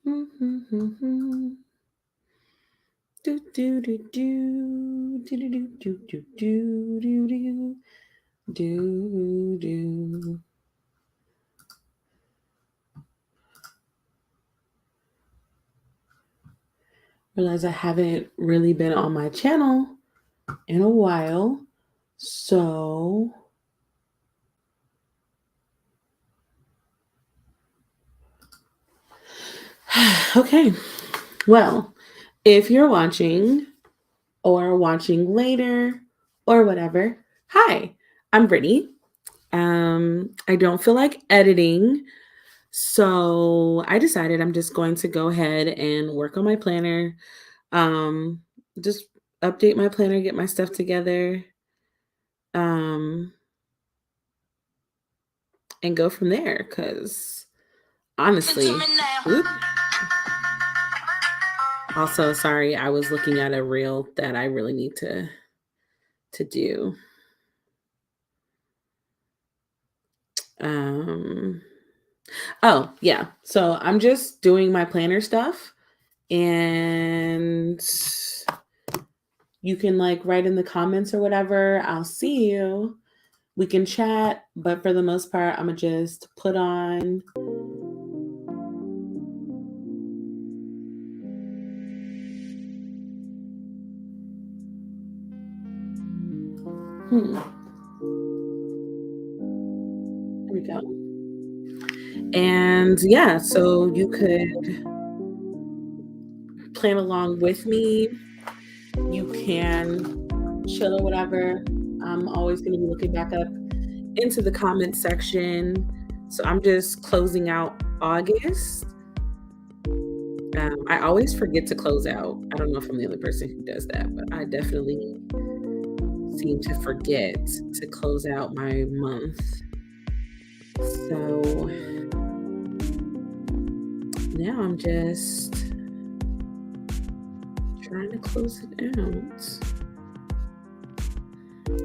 Do do do do do do do do do do do do do. Realize I haven't really been on my channel in a while, so okay. Well, if you're watching or watching later or whatever, hi, I'm Brittany. I don't feel like editing, so I decided I'm just going to go ahead and work on my planner. Um, just update my planner, get my stuff together, um, and go from there. Because honestly, whoop. Also, sorry, I was looking at a reel that I really need to do. Um, oh yeah, so I'm just doing my planner stuff, and you can like write in the comments or whatever. I'll see you. We can chat, but for the most part, I'm gonna just put on. There we go. And yeah, so you could plan along with me. You can chill or whatever. I'm always going to be looking back up into the comment section. So I'm just closing out August. I always forget to close out. I don't know if I'm the only person who does that, but I definitely seem to forget to close out my month. So now I'm just trying to close it out.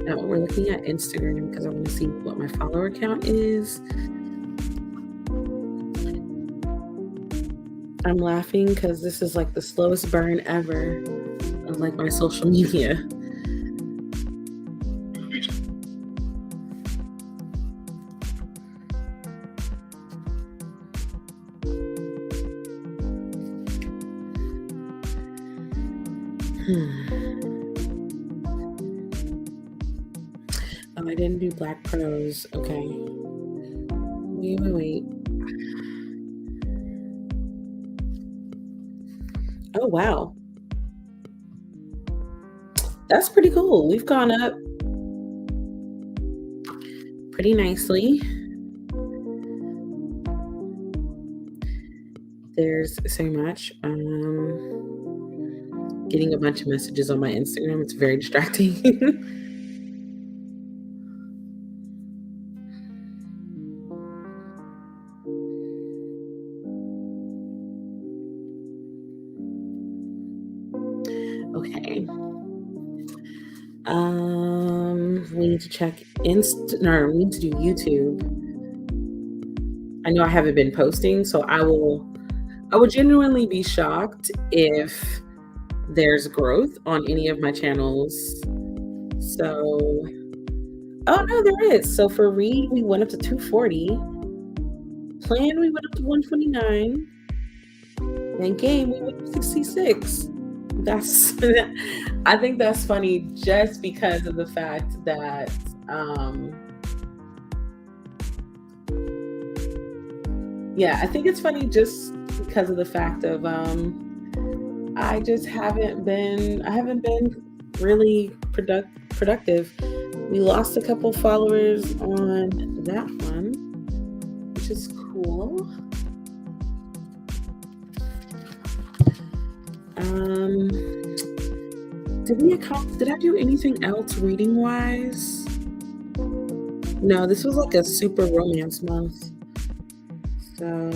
Now we're looking at Instagram because I want to see what my follower count is. I'm laughing because this is like the slowest burn ever of like my social media. Oh, I didn't do Black Prose. Okay. Wait. Oh, wow. That's pretty cool. We've gone up pretty nicely. There's so much. Getting a bunch of messages on my Instagram. It's very distracting. Okay. We need to check we need to do YouTube. I know I haven't been posting, so I would genuinely be shocked if there's growth on any of my channels. So, oh no, there is. So for Read, we went up to 240. Plan, we went up to 129. And Game, we went up to 66. That's I think that's funny just because of the fact that yeah, I think it's funny just because of the fact of I haven't been really productive. We lost a couple followers on that one, which is cool. Did I do anything else reading wise? No, this was like a super romance month. So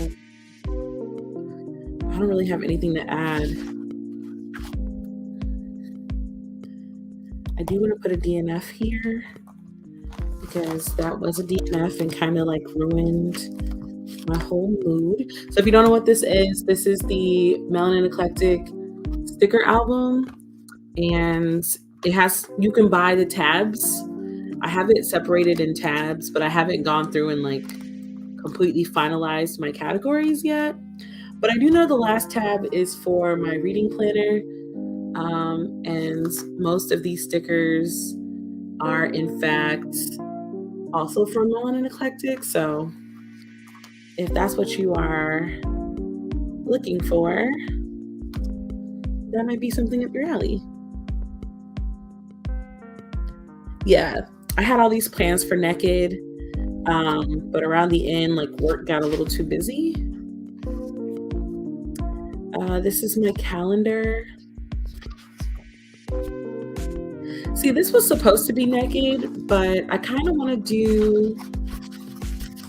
I don't really have anything to add. I do want to put a DNF here because that was a DNF and kind of like ruined my whole mood. So if you don't know what this is the Melanin Eclectic sticker album, and you can buy the tabs. I have it separated in tabs, but I haven't gone through and like completely finalized my categories yet. But I do know the last tab is for my reading planner, and most of these stickers are in fact also from Melanin Eclectic. So if that's what you are looking for, that might be something up your alley. Yeah, I had all these plans for Naked, but around the end, like work got a little too busy. This is my calendar. See, this was supposed to be Naked, but I kind of want to do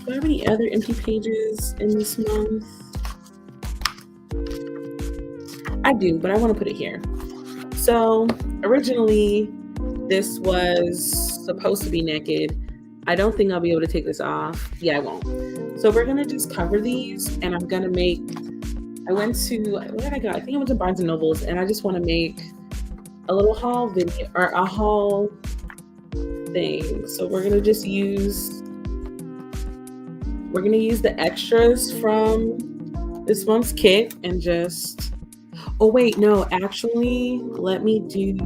I have any other empty pages in this month? I do, but I want to put it here. So originally, this was supposed to be Naked. I don't think I'll be able to take this off. Yeah, I won't. So we're going to just cover these, and I'm going to make, where did I go? I think I went to Barnes & Nobles, and I just want to make a little haul video, or a haul thing. So we're going to just use the extras from this month's kit and just, oh wait, no, actually, let me do,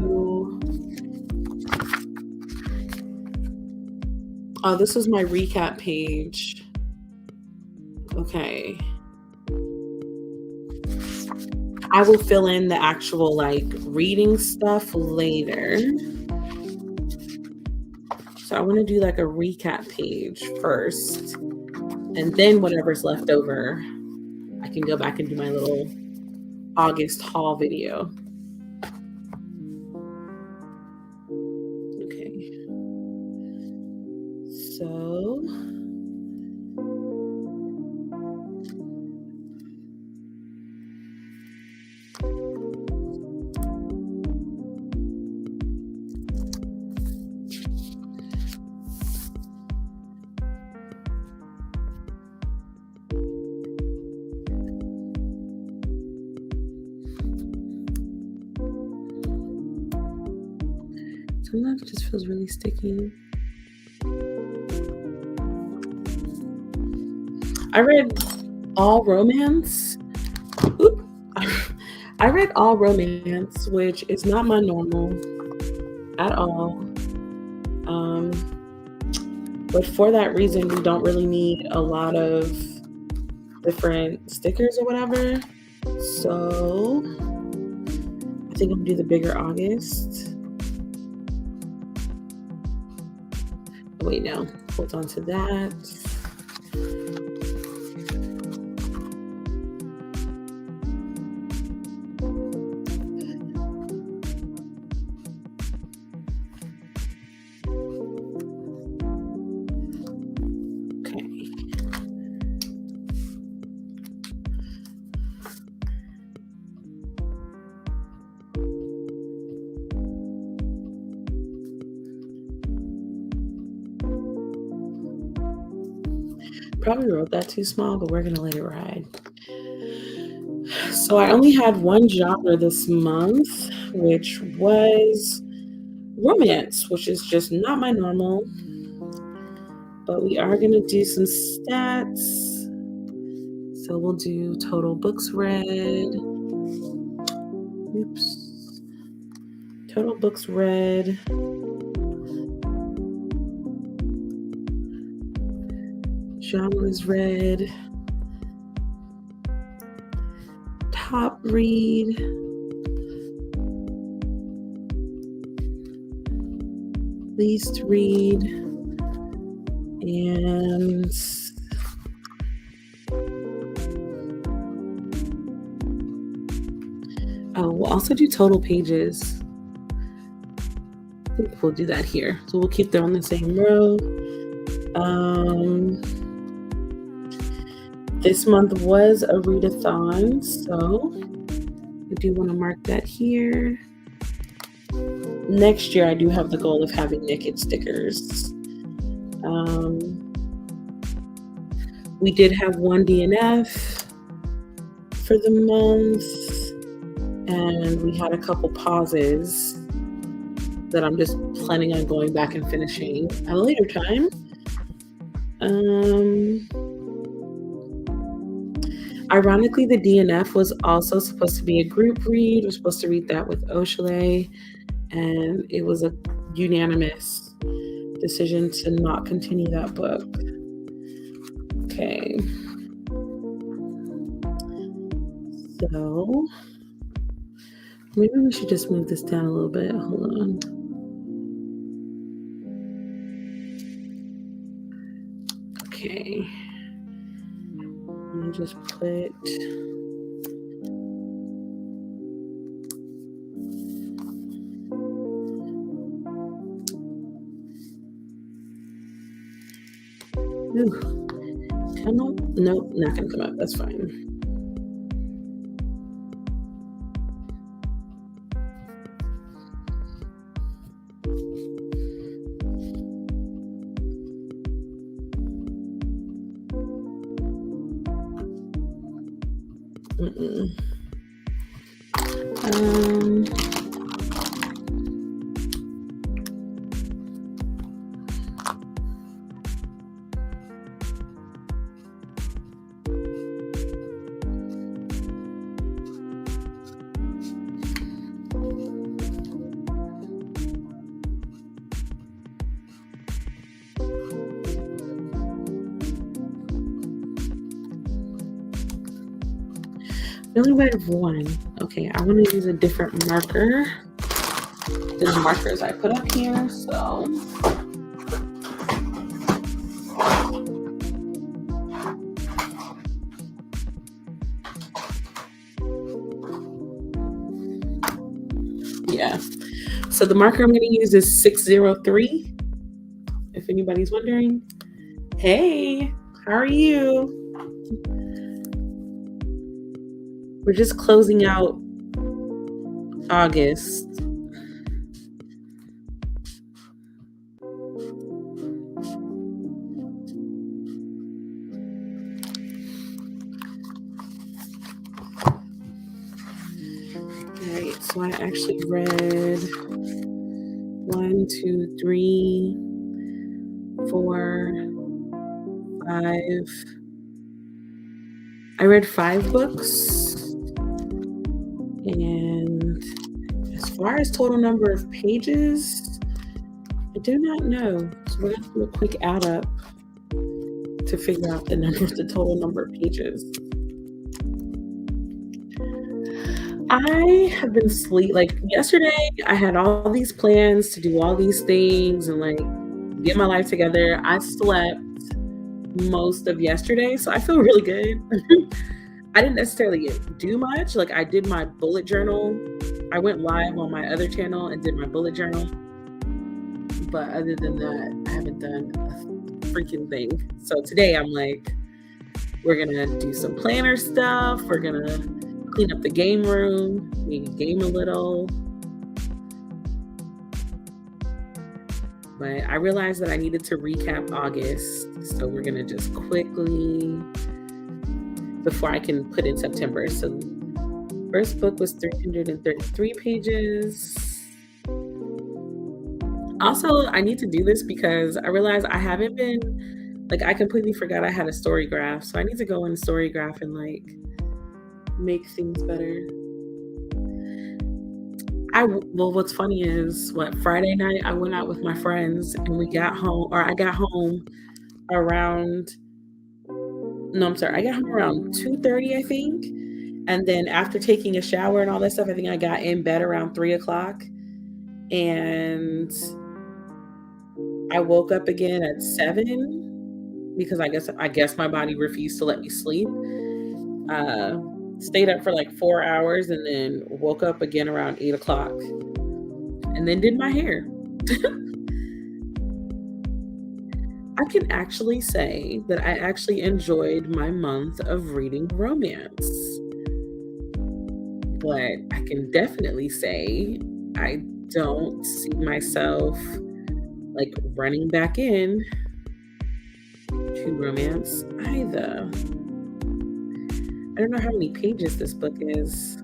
oh, this is my recap page. Okay. I will fill in the actual like reading stuff later. So I want to do like a recap page first, and then whatever's left over, I can go back and do my little August haul video. Okay. So sometimes it just feels really sticky. I read All Romance. I read All Romance, which is not my normal at all. But for that reason, we don't really need a lot of different stickers or whatever. So I think I'm gonna do the bigger August. Wait, no, hold on to that. Probably wrote that too small, but we're gonna let it ride. So I only had one genre this month, which was romance, which is just not my normal. But we are gonna do some stats. So we'll do total books read. Oops. Total books read. Genres read, top read, least read, and we'll also do total pages. I think we'll do that here. So we'll keep them on the same row. This month was a readathon, so I do want to mark that here. Next year, I do have the goal of having Naked stickers. We did have one DNF for the month, and we had a couple pauses that I'm just planning on going back and finishing at a later time. Ironically, the DNF was also supposed to be a group read. We're supposed to read that with Oshale, and it was a unanimous decision to not continue that book. Okay. So maybe we should just move this down a little bit. Hold on. Okay. Let me just put... Ooh. Come up? Nope, not gonna come up. That's fine. I only read one. Okay, I want to use a different marker than the markers I put up here, so. Yeah. So the marker I'm going to use is 603. If anybody's wondering. Hey, how are you? We're just closing out August. Alright, so I actually read 1, 2, 3, 4, 5. I read 5 books. And as far as total number of pages, I do not know. So we're going to do a quick add up to figure out the total number of pages. I have been yesterday, I had all these plans to do all these things and get my life together. I slept most of yesterday, so I feel really good. I didn't necessarily do much. I did my bullet journal. I went live on my other channel and did my bullet journal. But other than that, I haven't done a freaking thing. So today I'm we're going to do some planner stuff. We're going to clean up the game room, maybe game a little. But I realized that I needed to recap August. So we're going to just quickly, before I can put in September. So first book was 333 pages. Also, I need to do this because I realized I haven't been, I completely forgot I had a Storygraph. So I need to go in Storygraph and make things better. What's funny is Friday night I went out with my friends and I got home around, I got home around 2:30, I think. And then after taking a shower and all that stuff, I think I got in bed around 3:00. And I woke up again at 7 because I guess my body refused to let me sleep. Stayed up for 4 hours and then woke up again around 8:00 and then did my hair. I can actually say that I actually enjoyed my month of reading romance. But I can definitely say I don't see myself running back in to to romance either. I don't know how many pages this book is.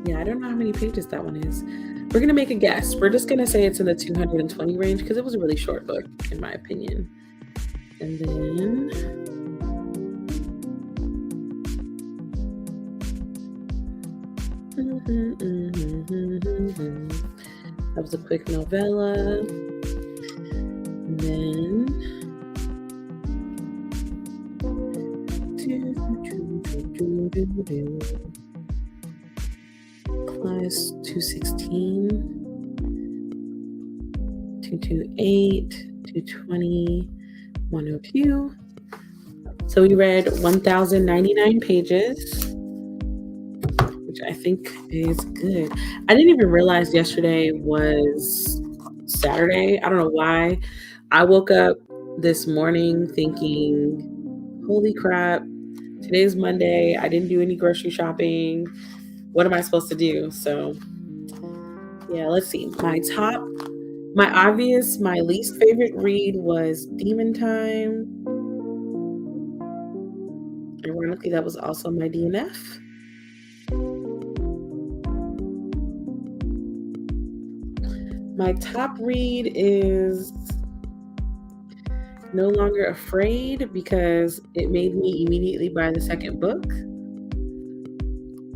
Yeah, I don't know how many pages that one is. We're going to make a guess. We're just going to say it's in the 220 range because it was a really short book, in my opinion. And then that was a quick novella. And then plus 216, 228, 220, 102. So we read 1,099 pages, which I think is good. I didn't even realize yesterday was Saturday. I don't know why. I woke up this morning thinking, holy crap, today's Monday. I didn't do any grocery shopping. What am I supposed to do? So yeah, let's see. My least favorite read was Demon Time. Ironically, that was also my DNF. My top read is No Longer Afraid because it made me immediately buy the second book.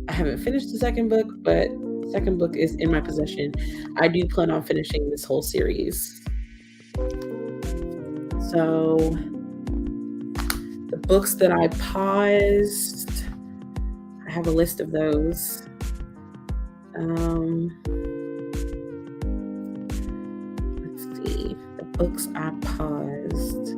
I haven't finished the second book, but the second book is in my possession. I do plan on finishing this whole series. So the books that I paused, I have a list of those. Let's see, the books I paused.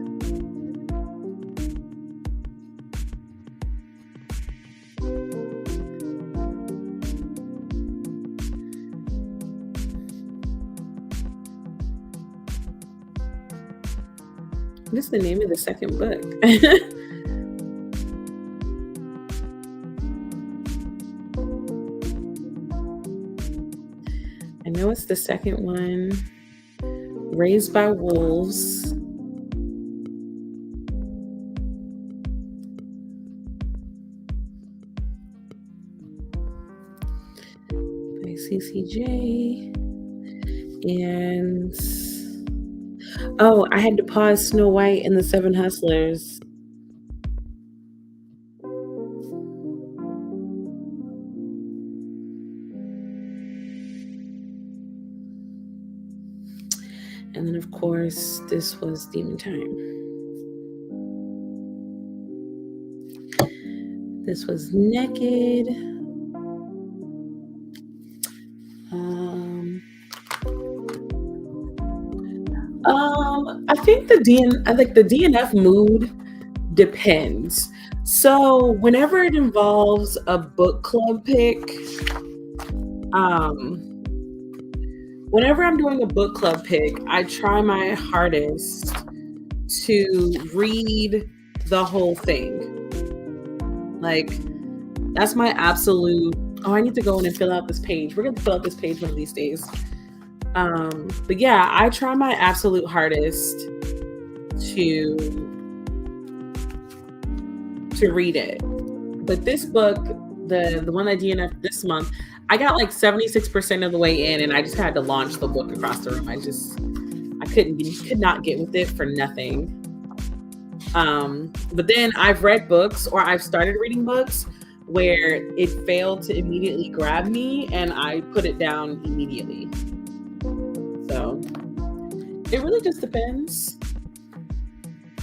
What is the name of the second book? I know it's the second one. Raised by Wolves. By CCJ. And oh, I had to pause Snow White and the Seven Hustlers. And then, of course, this was Demon Time. This was Naked. I think the DNF mood depends. So whenever it involves a book club pick, whenever I'm doing a book club pick, I try my hardest to read the whole thing. Like, that's my absolute, I need to go in and fill out this page. We're going to fill out this page one of these days. But yeah, I try my absolute hardest to read it. But this book, the one I DNF'd this month, I got like 76% of the way in and I just had to launch the book across the room. I could not get with it for nothing. But then I've read books or I've started reading books where it failed to immediately grab me and I put it down immediately. So it really just depends.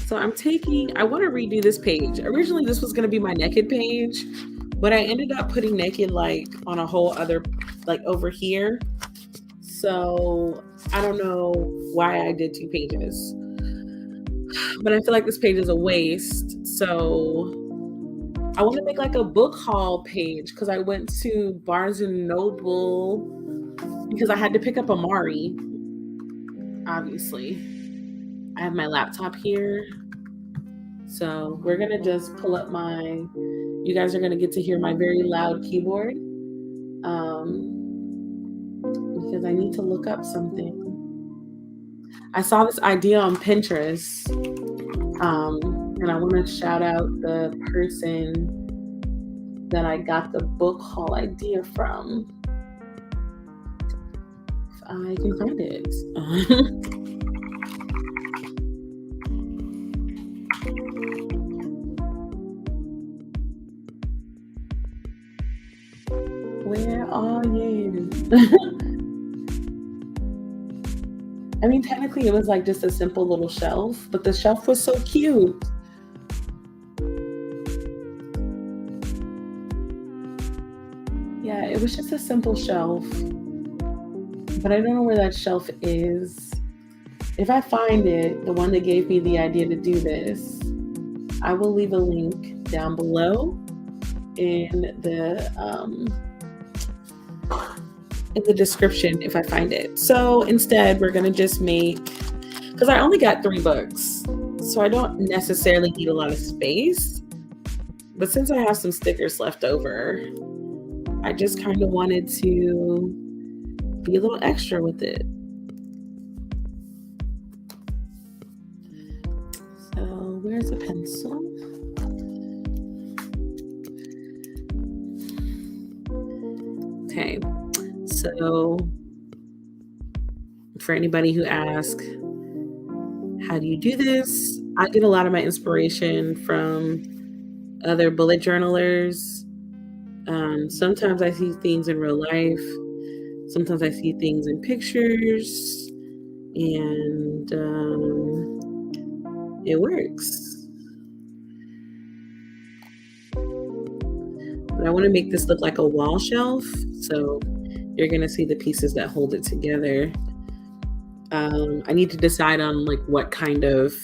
So I want to redo this page. Originally, this was going to be my Naked page, but I ended up putting Naked like on a whole other, like over here. So I don't know why I did 2 pages, but I feel like this page is a waste. So I want to make like a book haul page because I went to Barnes and Noble because I had to pick up Amari. Obviously, I have my laptop here. So we're going to just pull up you guys are going to get to hear my very loud keyboard. because I need to look up something. I saw this idea on Pinterest, and I want to shout out the person that I got the book haul idea from. If I can find it. Where are you? I mean, technically it was like just a simple little shelf, but the shelf was so cute. Yeah, it was just a simple shelf, but I don't know where that shelf is. If I find it, the one that gave me the idea to do this, I will leave a link down below in the description if I find it. So instead, we're gonna just make, because I only got 3 books, so I don't necessarily need a lot of space. But since I have some stickers left over, I just kind of wanted to be a little extra with it. So where's a pencil? Okay, so for anybody who asks, how do you do this? I get a lot of my inspiration from other bullet journalers. Sometimes I see things in real life. Sometimes I see things in pictures, and it works. But I want to make this look like a wall shelf, so you're gonna see the pieces that hold it together. I need to decide on like what kind of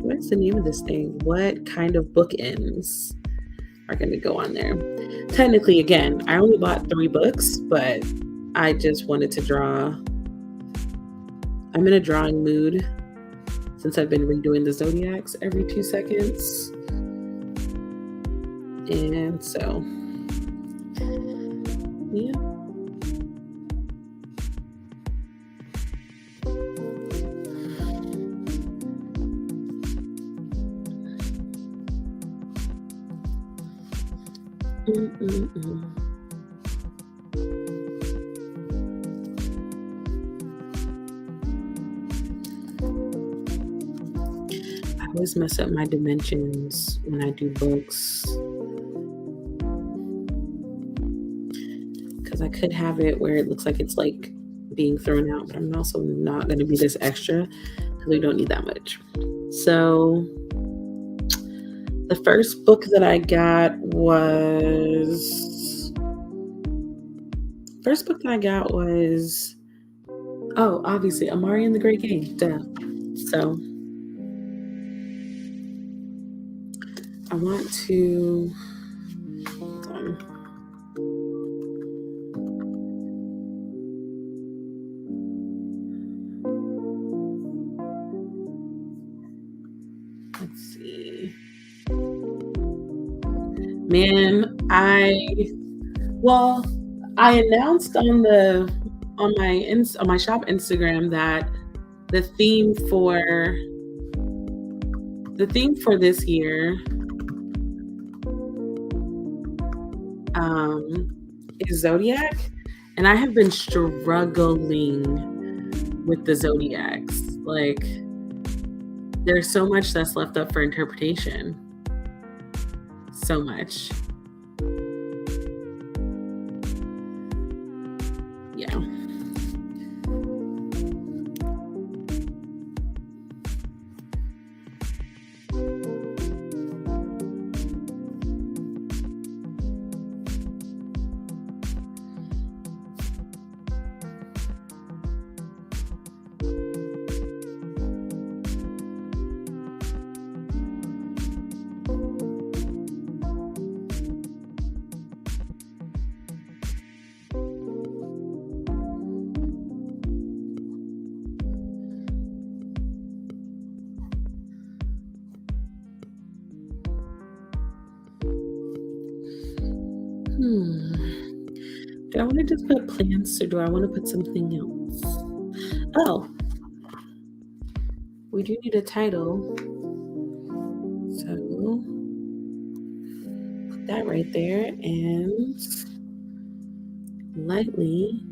what's the name of this thing? What kind of bookends are going to go on there? Technically, again, I only bought 3 books, but I just wanted to draw. I'm in a drawing mood since I've been redoing the zodiacs every 2 seconds. And so, yeah. I always mess up my dimensions when I do books, because I could have it where it looks like it's like being thrown out, but I'm also not going to be this extra because we don't need that much. So the first book that I got was obviously Amari and the Great Game. Duh. So I want to let's see. Man, I announced on my shop Instagram that the theme for this year is Zodiac, and I have been struggling with the Zodiacs. Like, there's so much that's left up for interpretation. So much. Yeah. Do I want to just put plants or do I want to put something else? Oh, we do need a title. So put that right there and lightly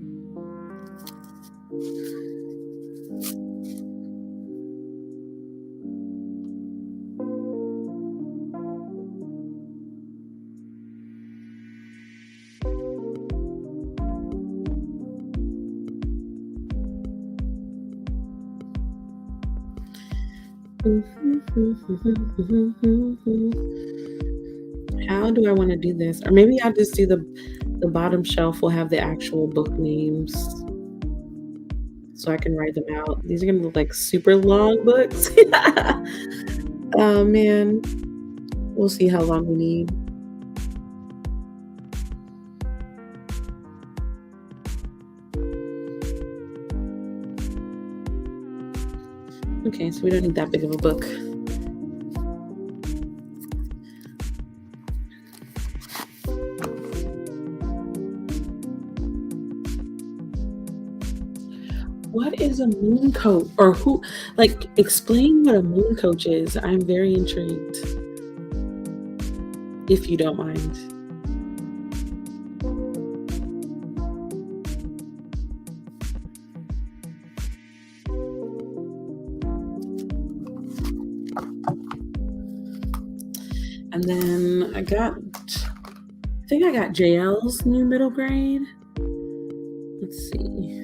how do I want to do this? Or maybe I'll just do the bottom shelf will have the actual book names so I can write them out. These are gonna look like super long books. Oh man, we'll see how long we need. Okay, so we don't need that big of a book. What is a moon coach? Or who, like, explain what a moon coach is. I'm very intrigued, if you don't mind. And then I think I got JL's new middle grade. Let's see.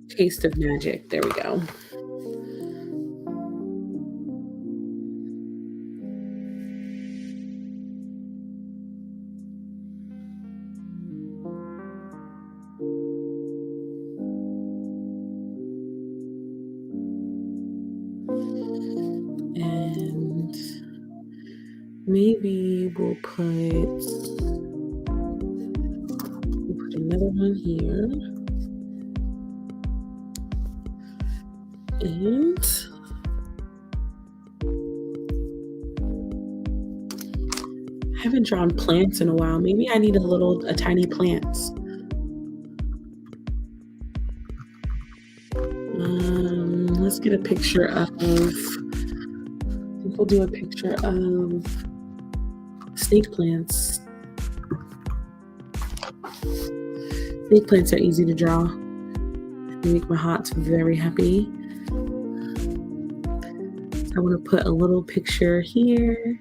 Taste of Magic. There we go. And maybe we'll put another one here. And I haven't drawn plants in a while. Maybe I need a tiny plant. Let's get a picture of, I think we'll do a picture of snake plants. Snake plants are easy to draw. They make my heart very happy. I want to put a little picture here.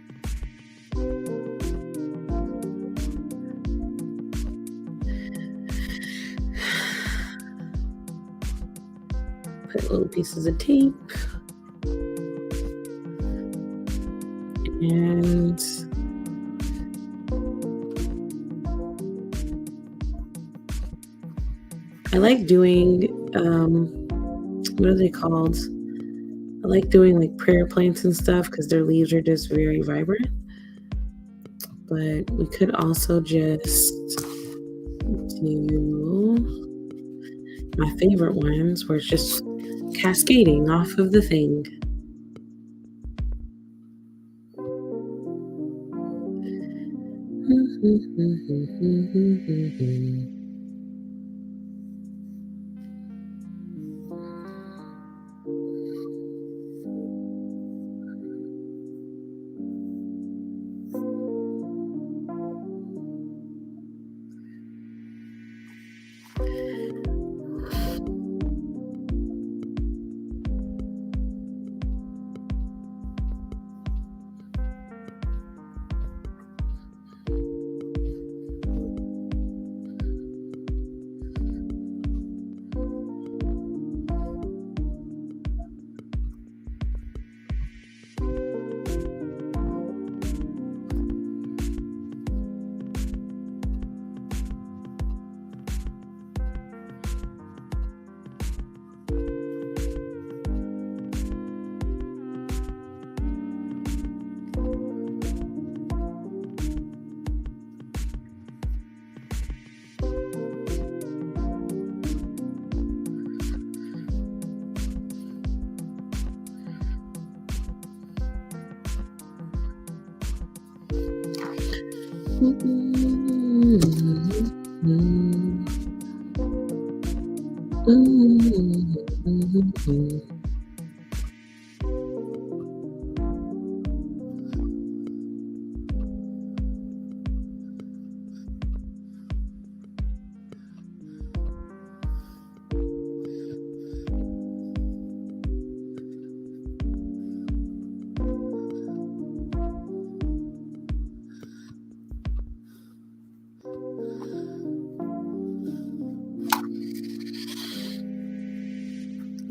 Put little pieces of tape. And I like doing, what are they called? I like doing like prayer plants and stuff because their leaves are just very vibrant. But we could also just do my favorite ones where it's just cascading off of the thing.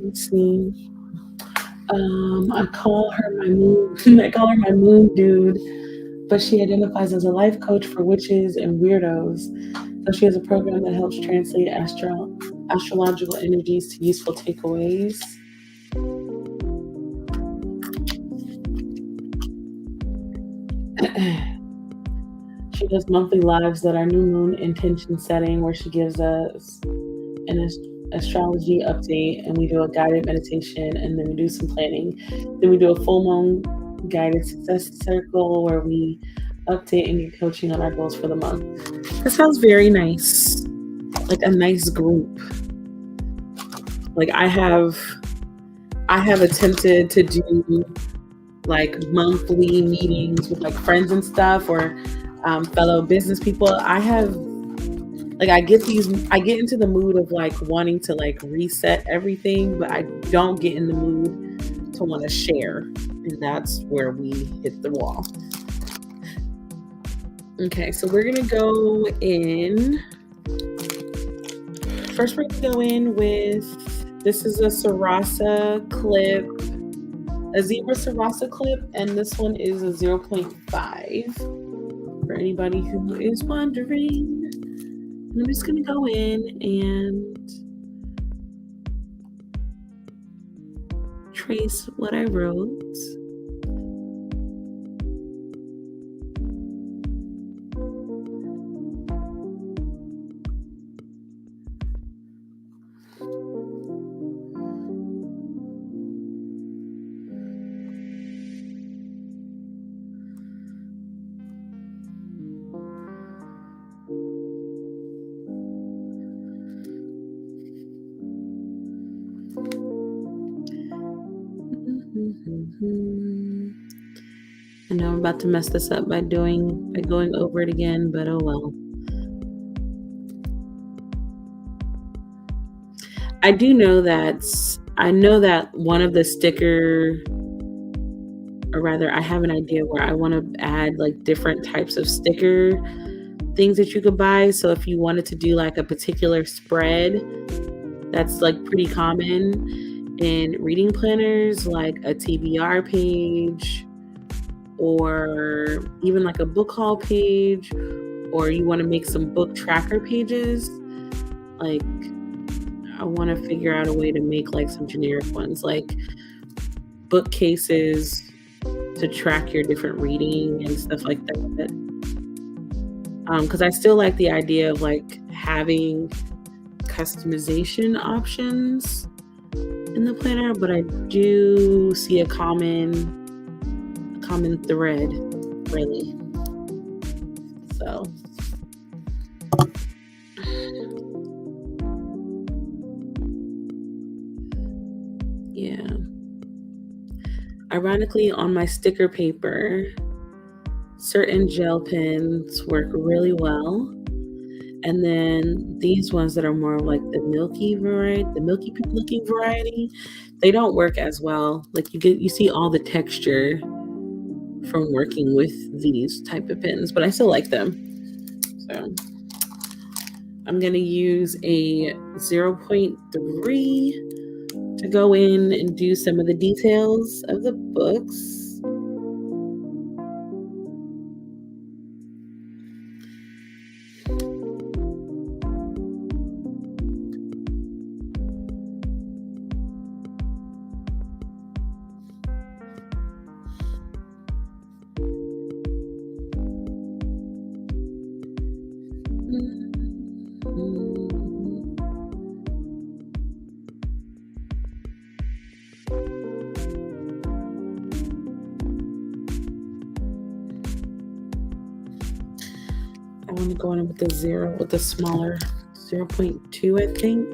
Let's see. I call her my moon. I call her my moon dude, but she identifies as a life coach for witches and weirdos. So she has a program that helps translate astrological energies to useful takeaways. She does monthly lives that are new moon intention setting, where she gives us an astrology update, and we do a guided meditation, and then we do some planning. Then we do a full moon guided success circle where we update and get coaching on our goals for the month. That sounds very nice, like a nice group. Like I have attempted to do like monthly meetings with like friends and stuff, or fellow business people. I get into the mood of like wanting to like reset everything, but I don't get in the mood to want to share. And that's where we hit the wall. Okay, so we're going to go in. First, we're going to go in with, this is a Sarasa clip, a zebra Sarasa clip, and this one is a 0.5 for anybody who is wondering. I'm just going to go in and trace what I wrote. I know I'm about to mess this up by going over it again, but oh well. I know that one of the sticker, or rather I have an idea where I want to add like different types of sticker things that you could buy. So if you wanted to do like a particular spread that's like pretty common in reading planners, like a TBR page, or even like a book haul page, or you want to make some book tracker pages, like I want to figure out a way to make like some generic ones, like bookcases to track your different reading and stuff like that. Because I still like the idea of like having customization options in the planner, but I do see a common thread, really. So yeah. Ironically, on my sticker paper, certain gel pens work really well. And then these ones that are more like the milky looking variety, they don't work as well. Like you see all the texture from working with these type of pens, but I still like them. So I'm going to use a 0.3 to go in and do some of the details of the books. I want to go in with the 0, with the smaller 0.2, I think.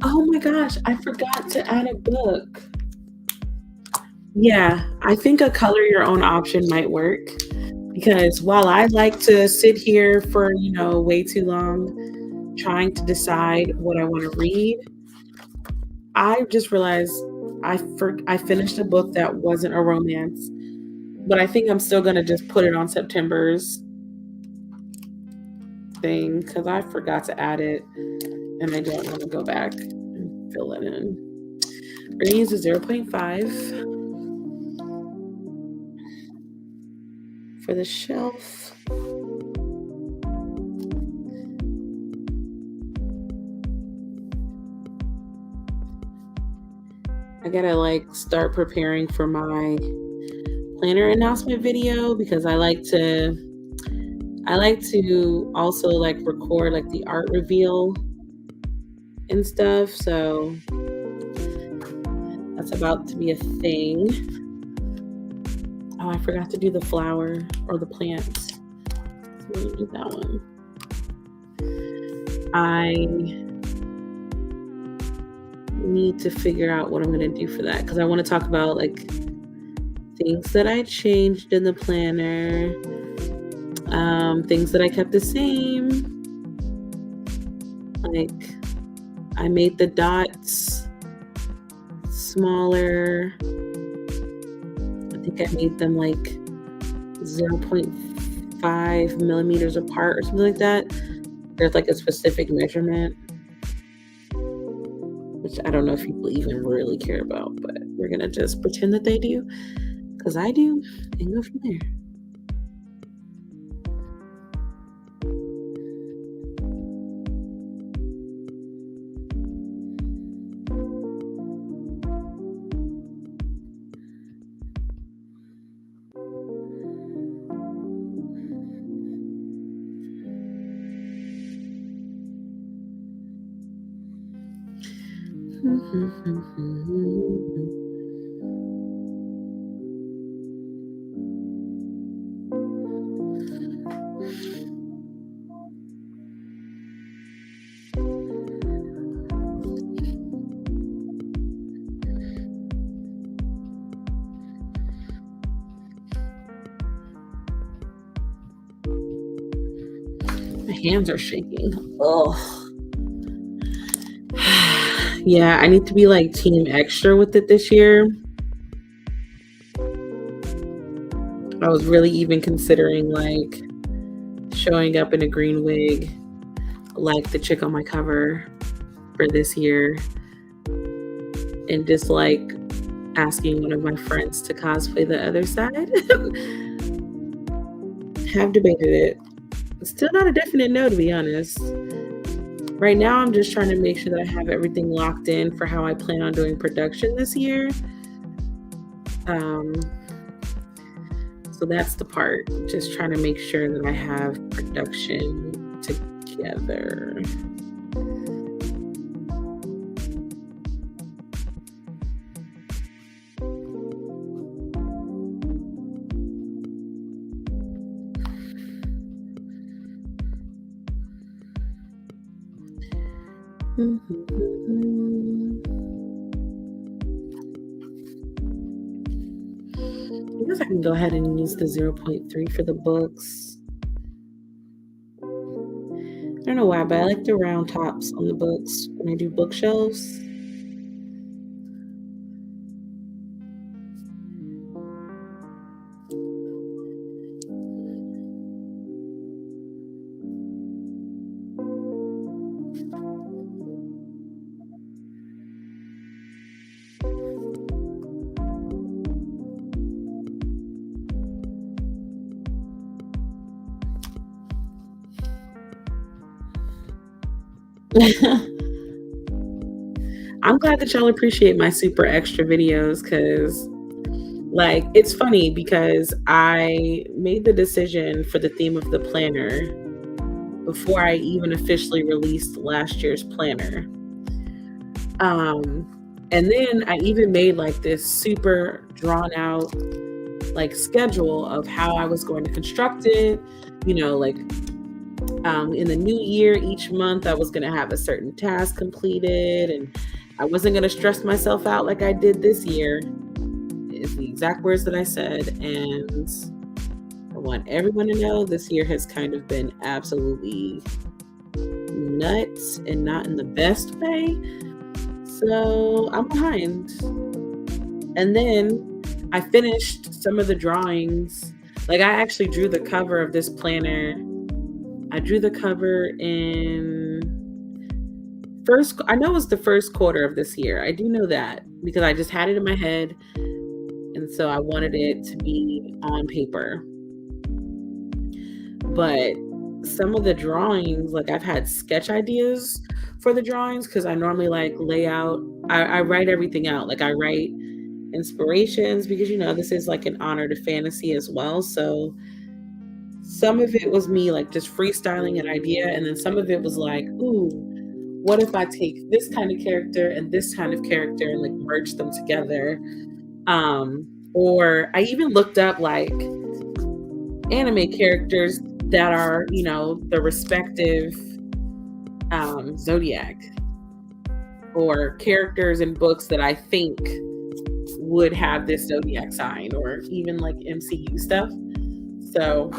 Oh my gosh, I forgot to add a book. Yeah, I think a color your own option might work because while I like to sit here for, way too long trying to decide what I want to read, I just realized I finished a book that wasn't a romance, but I think I'm still gonna just put it on September's thing because I forgot to add it and I don't want to go back and fill it in. We're gonna use a 0.5 for the shelf. I gotta start preparing for my planner announcement video because I like to also record the art reveal and stuff. So that's about to be a thing. Oh, I forgot to do the flower or the plant. So we're gonna do that one. I need to figure out what I'm gonna do for that because I want to talk about things that I changed in the planner, things that I kept the same. I made the dots smaller. I think I made them 0.5 millimeters apart or something like that. There's a specific measurement, which I don't know if people even really care about, but we're gonna just pretend that they do, because I do, and go from there. My hands are shaking. Ugh. Yeah, I need to be team extra with it this year. I was really even considering showing up in a green wig like the chick on my cover for this year and just asking one of my friends to cosplay the other side. Have debated it. Still not a definite no, to be honest. Right now, I'm just trying to make sure that I have everything locked in for how I plan on doing production this year. So that's the part. Just trying to make sure that I have production together. I guess I can go ahead and use the 0.3 for the books. I don't know why, but I like the round tops on the books when I do bookshelves. I'm glad that y'all appreciate my super extra videos because, like, it's funny because I made the decision for the theme of the planner before I even officially released last year's planner. Um, and then I even made like this super drawn out like schedule of how I was going to construct it. Like in the new year, each month I was going to have a certain task completed, and I wasn't going to stress myself out like I did this year. Is the exact words that I said, and I want everyone to know this year has kind of been absolutely nuts and not in the best way. So I'm behind. And then I finished some of the drawings. Like I actually drew the cover of this planner. I drew the cover in I know it was the first quarter of this year. I do know that because I just had it in my head. And so I wanted it to be on paper. But some of the drawings, like I've had sketch ideas for the drawings because I normally like lay out, I write everything out. Like I write inspirations because, this is like an honor to fantasy as well. So some of it was me like just freestyling an idea. And then some of it was like, ooh, what if I take this kind of character and this kind of character and like merge them together? Or I even looked up like anime characters that are, the respective zodiac, or characters in books that I think would have this zodiac sign, or even like MCU stuff. So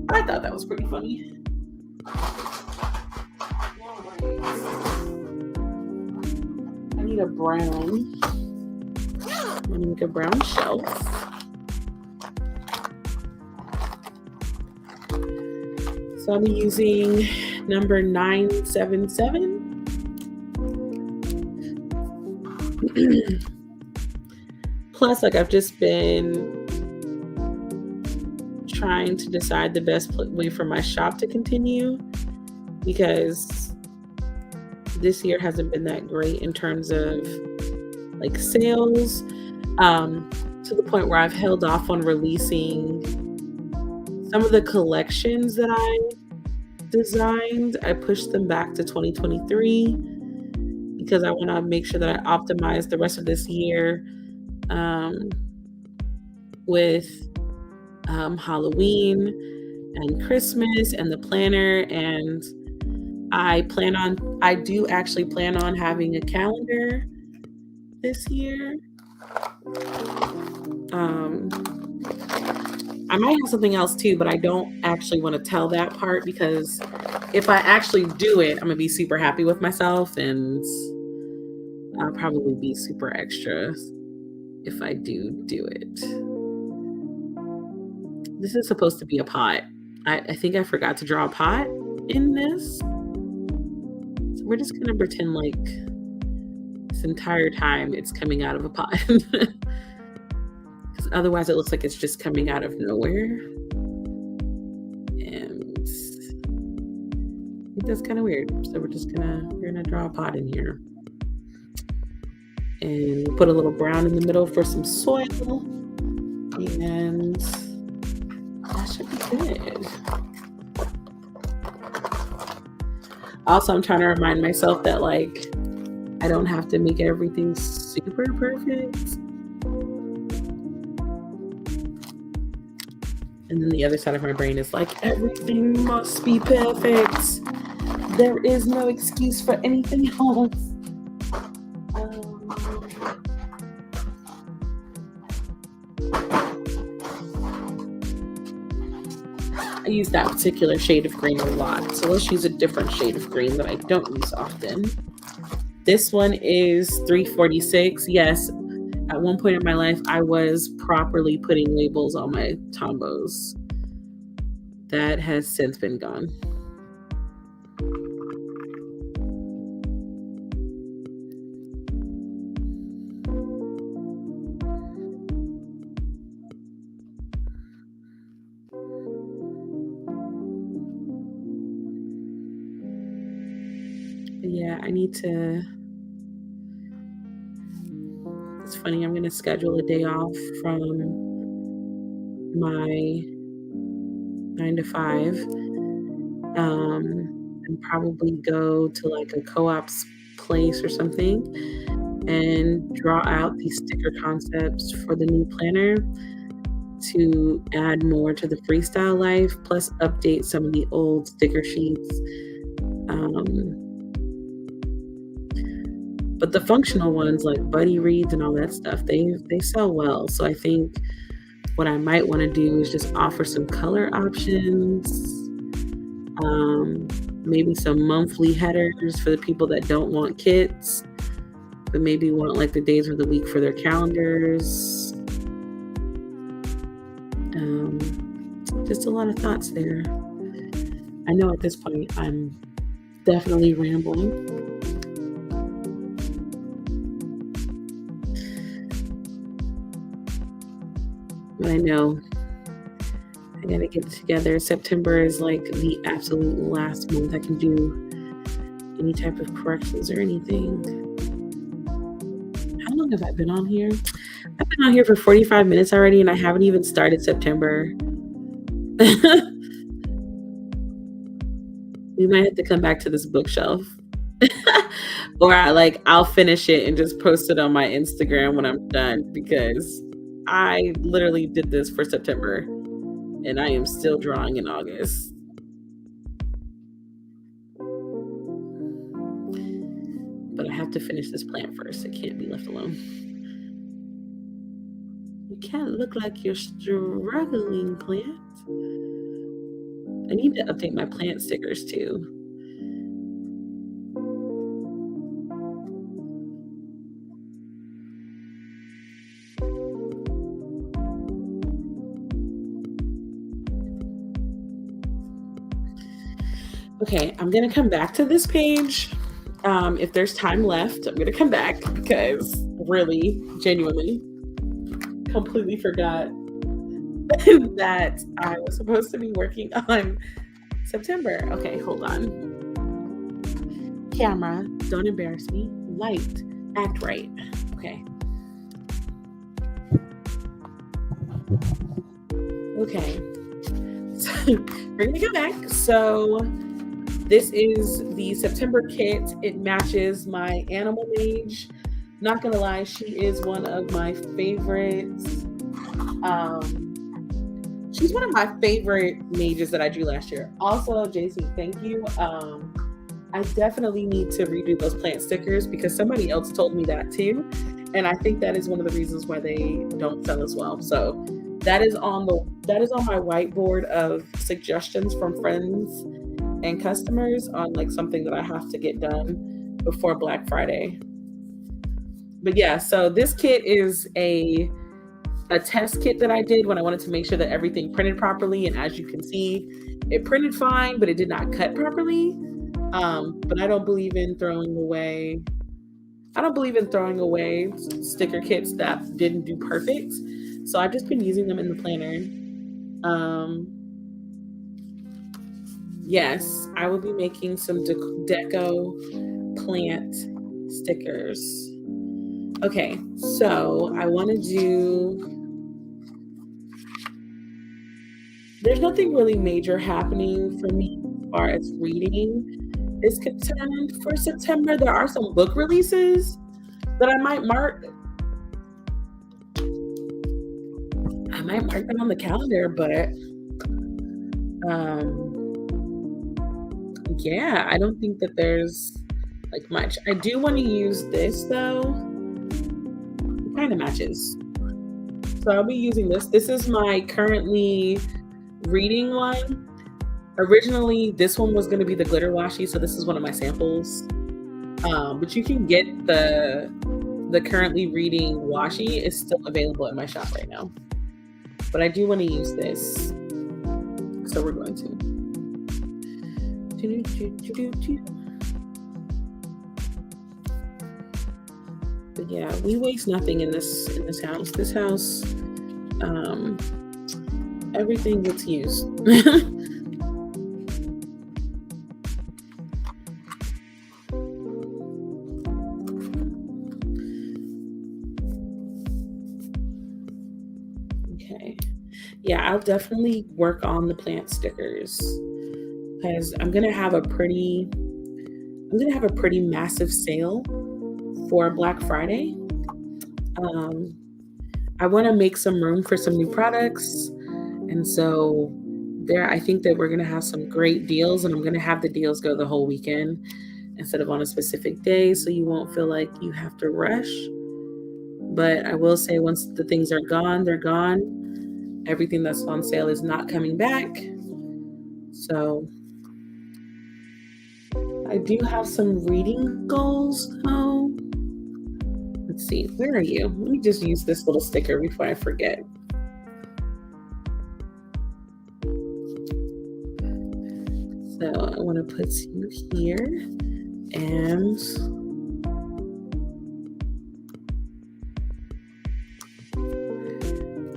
I thought that was pretty funny. I need a brown. I'm gonna make a brown shelf. So I'm using number 977. Plus, like I've just been trying to decide the best way for my shop to continue, because this year hasn't been that great in terms of like sales, to the point where I've held off on releasing some of the collections that I designed. I pushed them back to 2023 because I want to make sure that I optimize the rest of this year with Halloween and Christmas and the planner. And I do actually plan on having a calendar this year. I might have something else too, but I don't actually want to tell that part, because if I actually do it, I'm gonna be super happy with myself, and I'll probably be super extra if I do it. This is supposed to be a pot. I think I forgot to draw a pot in this. So we're just gonna pretend like this entire time it's coming out of a pot. Because otherwise it looks like it's just coming out of nowhere. And I think that's kind of weird. So we're gonna draw a pot in here. And put a little brown in the middle for some soil. And that should be good. Also, I'm trying to remind myself that like I don't have to make everything super perfect. And then the other side of my brain is like, everything must be perfect. There is no excuse for anything else. I use that particular shade of green a lot. So let's use a different shade of green that I don't use often. This one is 346. Yes, at one point in my life, I was properly putting labels on my tombos. That has since been gone. yeah, I need to. It's funny, I'm gonna schedule a day off from my 9 to 5, and probably go to like a co-op's place or something and draw out these sticker concepts for the new planner to add more to the freestyle life, plus update some of the old sticker sheets. But the functional ones like buddy reads and all that stuff, they sell well. So I think what I might want to do is just offer some color options, maybe some monthly headers for the people that don't want kits, but maybe want like the days of the week for their calendars. Just a lot of thoughts there. I know at this point I'm definitely rambling. But I know I gotta get it together. September is like the absolute last month I can do any type of corrections or anything. How long have I been on here? I've been on here for 45 minutes already, and I haven't even started September. We might have to come back to this bookshelf. Or I'll finish it and just post it on my Instagram when I'm done, because I literally did this for September and I am still drawing in August. But I have to finish this plant first. It can't be left alone. You can't look like you're struggling, plant. I need to update my plant stickers too. Okay, I'm gonna come back to this page. If there's time left, I'm gonna come back, because really, genuinely, completely forgot that I was supposed to be working on September. Okay, hold on. Camera, don't embarrass me. Light, act right. Okay. Okay. So we're gonna come back. So this is the September kit. It matches my animal mage. Not gonna lie, she is one of my favorites. She's one of my favorite mages that I drew last year. Also, JC, thank you. I definitely need to redo those plant stickers, because somebody else told me that too. And I think that is one of the reasons why they don't sell as well. So that is on my whiteboard of suggestions from friends and customers on like something that I have to get done before Black Friday. But yeah, so this kit is a test kit that I did when I wanted to make sure that everything printed properly. And as you can see, it printed fine, but it did not cut properly. But I don't believe in throwing away sticker kits that didn't do perfect. So I've just been using them in the planner. Yes, I will be making some deco plant stickers. Okay, so I want to do... There's nothing really major happening for me as far as reading is concerned for September. There are some book releases that I might mark. I might mark them on the calendar, but yeah, I don't think that there's like much. I do want to use this though. It kind of matches. So I'll be using this. This is my currently reading one. Originally, this one was going to be the glitter washi, so this is one of my samples. But you can get the currently reading washi is still available in my shop right now. But I do want to use this, so we're going to. But yeah, we waste nothing in this house. This house, everything gets used. Yeah, I'll definitely work on the plant stickers because I'm gonna have a pretty massive sale for Black Friday. Um, I want to make some room for some new products, and so there, I think that we're gonna have some great deals, and I'm gonna have the deals go the whole weekend instead of on a specific day, so you won't feel like you have to rush. But I will say, once the things are gone, they're gone. Everything that's on sale is not coming back. So I do have some reading goals though. Let's see, where are you? Let me just use this little sticker before I forget. So I want to put you here, and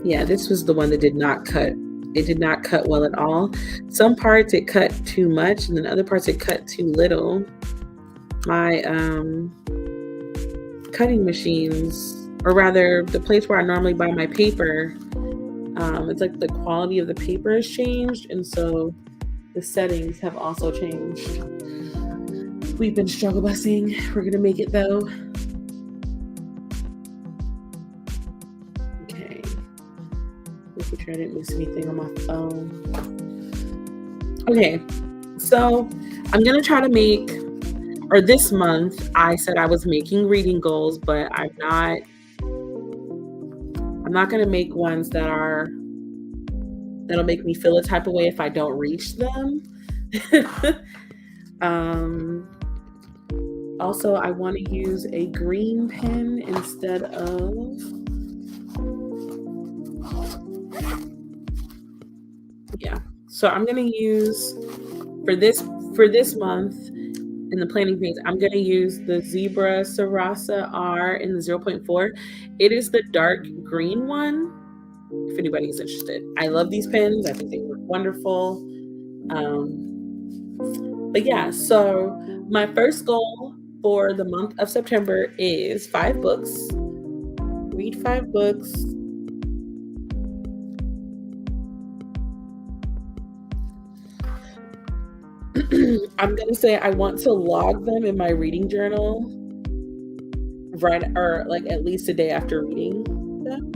yeah, this was the one that did not cut. It did not cut well at all. Some parts it cut too much, and then other parts it cut too little. My cutting machines, or rather the place where I normally buy my paper, it's like the quality of the paper has changed, and so the settings have also changed. We've been struggle busing. We're gonna make it though. Okay. Making sure I didn't miss anything on my phone. Okay, so I'm gonna try to make, or this month I said I was making reading goals, but I'm not gonna make ones that'll make me feel a type of way if I don't reach them. Also, I want to use a green pen instead of, yeah. So I'm gonna use for this month in the planning phase, I'm gonna use the Zebra Sarasa R in the 0.4. It is the dark green one. If anybody's interested, I love these pens. I think they work wonderful. But yeah, so my first goal for the month of September is 5 books. Read 5 books. I'm gonna say I want to log them in my reading journal, right, or like at least a day after reading them.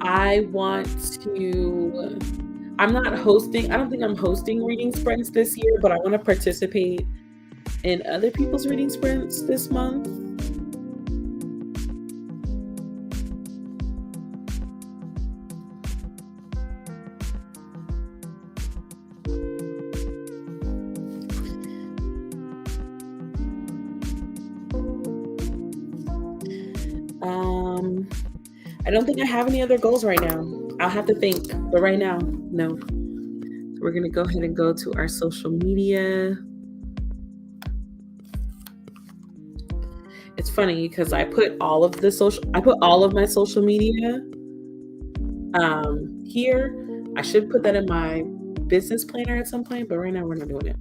I want to, I'm not hosting, I don't think I'm hosting reading sprints this year, but I want to participate in other people's reading sprints this month. I don't think I have any other goals right now. I'll have to think, but right now, no. So we're gonna go ahead and go to our social media. It's funny because I put all of my social media here. I should put that in my business planner at some point, but right now we're not doing it.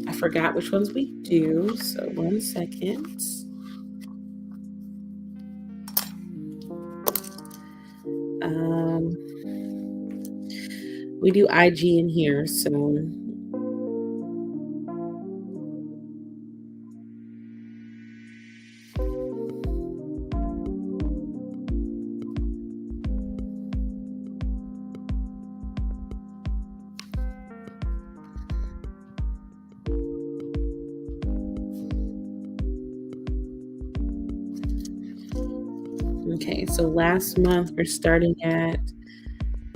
I forgot which ones we do, so 1 second. We do IG in here, so okay, so last month we're starting at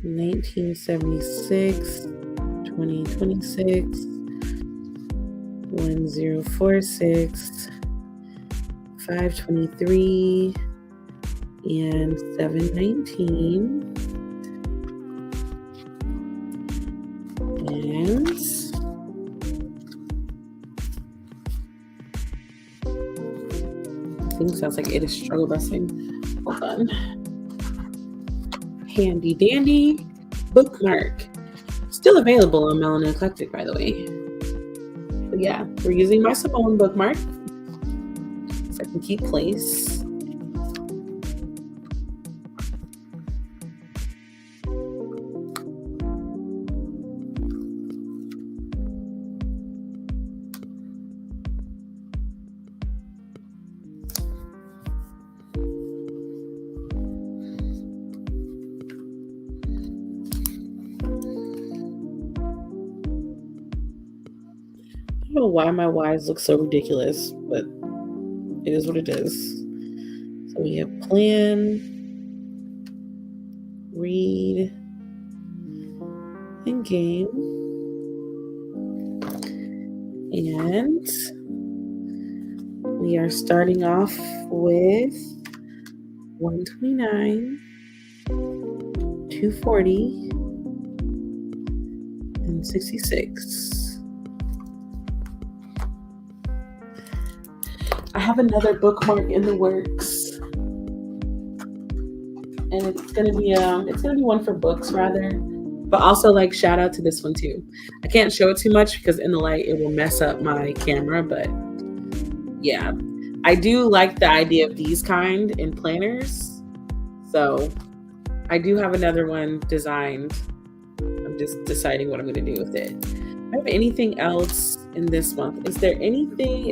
1976, 2026, 1046, 523, and 719. And thing sounds like it is struggle busing. Hold on. Handy dandy bookmark. Still available on Melanin Eclectic, by the way. But yeah, we're using my Simone bookmark so I can keep place. I don't know why my Y's look so ridiculous, but it is what it is. So we have plan, read, and game. And we are starting off with 129, 240, and 66. I have another bookmark in the works, and it's gonna be one for books rather, but also like shout out to this one too. I can't show it too much because in the light it will mess up my camera, but yeah, I do like the idea of these kind in planners, so I do have another one designed. I'm just deciding what I'm going to do with it. Do I have anything else in this month? Is there any reading?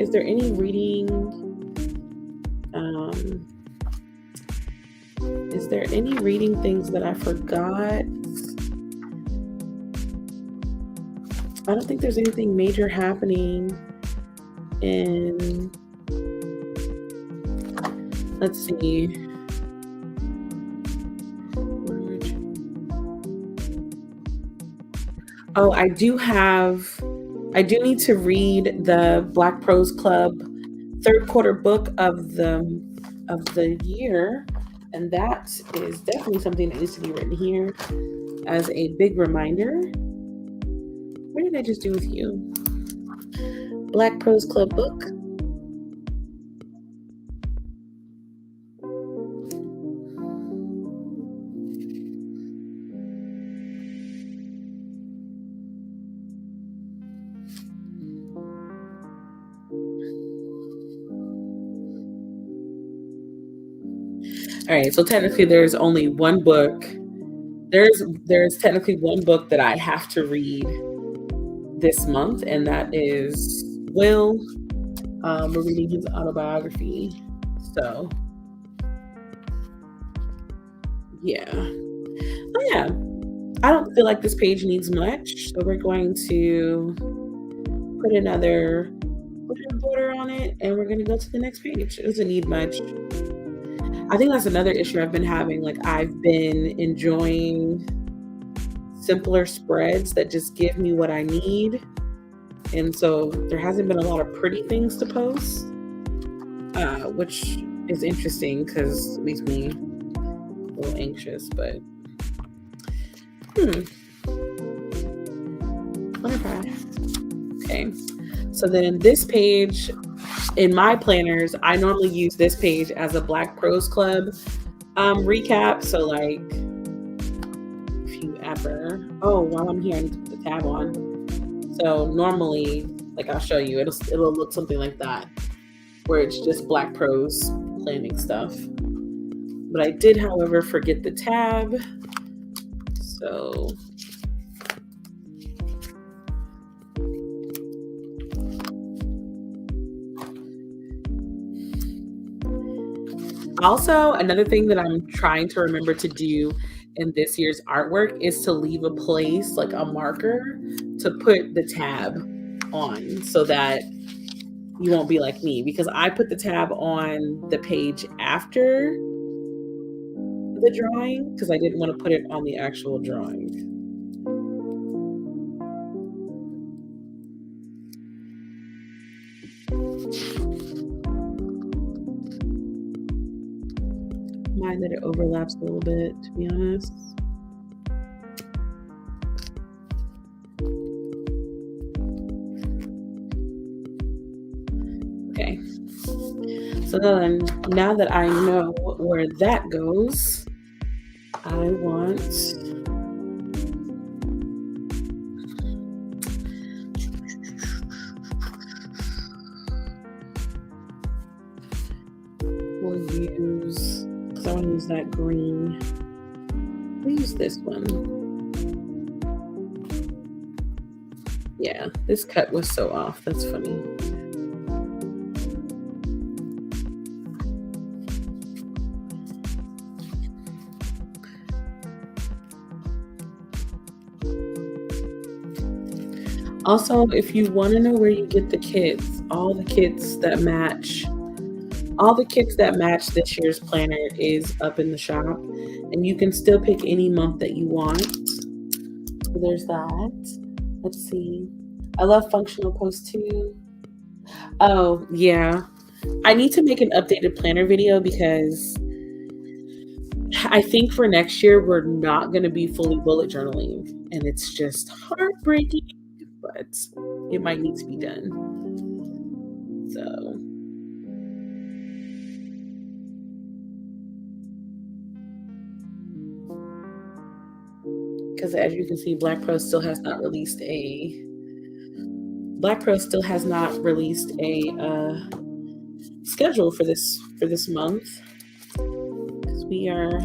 Is there any reading things that I forgot? I don't think there's anything major happening in, let's see. Oh, I do need to read the Black Prose Club third quarter book of the year, and that is definitely something that needs to be written here as a big reminder. What did I just do with you? Black Prose Club book. All right, so technically there's only one book. There's technically one book that I have to read this month, and that is Will. We're reading his autobiography. So yeah. Oh yeah. I don't feel like this page needs much, so we're going to put another border on it, and we're going to go to the next page. It doesn't need much. I think that's another issue I've been having. Like, I've been enjoying simpler spreads that just give me what I need. And so there hasn't been a lot of pretty things to post, which is interesting because it makes me a little anxious, but what if okay. So then this page, in my planners, I normally use this page as a Black Prose Club recap. So like, if you ever, while I'm here, I need to put the tab on. So normally, like I'll show you, it'll look something like that, where it's just Black Prose planning stuff. But I did, however, forget the tab. So also, another thing that I'm trying to remember to do in this year's artwork is to leave a place, like a marker, to put the tab on so that you won't be like me, because I put the tab on the page after the drawing because I didn't want to put it on the actual drawing. Mind that it overlaps a little bit, to be honest. Okay. So then, now that I know where that goes, I want we'll use, because I want to use that green. We'll use this one. Yeah, this cut was so off. That's funny. Also, if you want to know where you get the kits, all the kits that match this year's planner is up in the shop, and you can still pick any month that you want. So there's that. Let's see. I love functional posts too. Oh, yeah. I need to make an updated planner video because I think for next year we're not going to be fully bullet journaling, and it's just heartbreaking, but it might need to be done. So because as you can see, Black Pro still has not released a schedule for this month, because we are.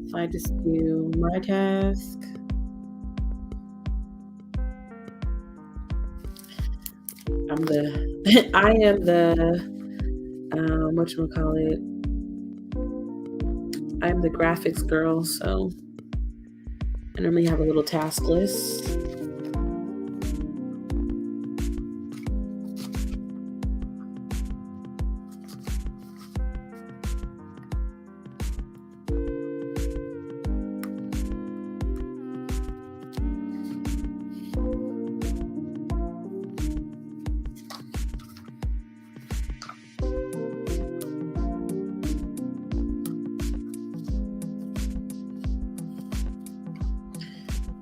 If I just do my task, I am the whatchamacallit, I'm the graphics girl, so I normally have a little task list.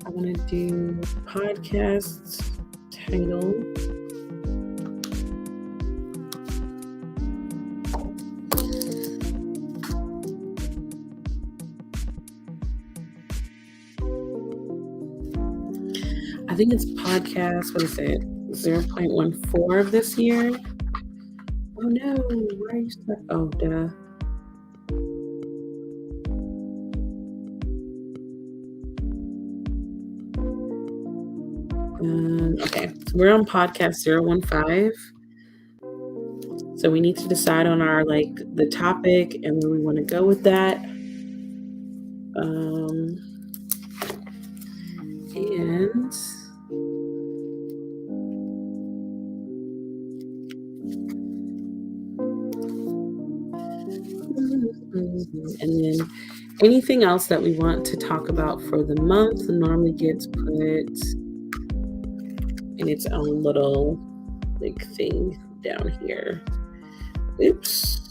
I want to do podcast title. I think it's podcast, what is it? 0.14 of this year. Oh no, why are you stuck? Oh, duh. Okay, so we're on podcast 015. So we need to decide on our the topic and where we want to go with that. And then anything else that we want to talk about for the month normally gets put in its own little thing down here. Oops.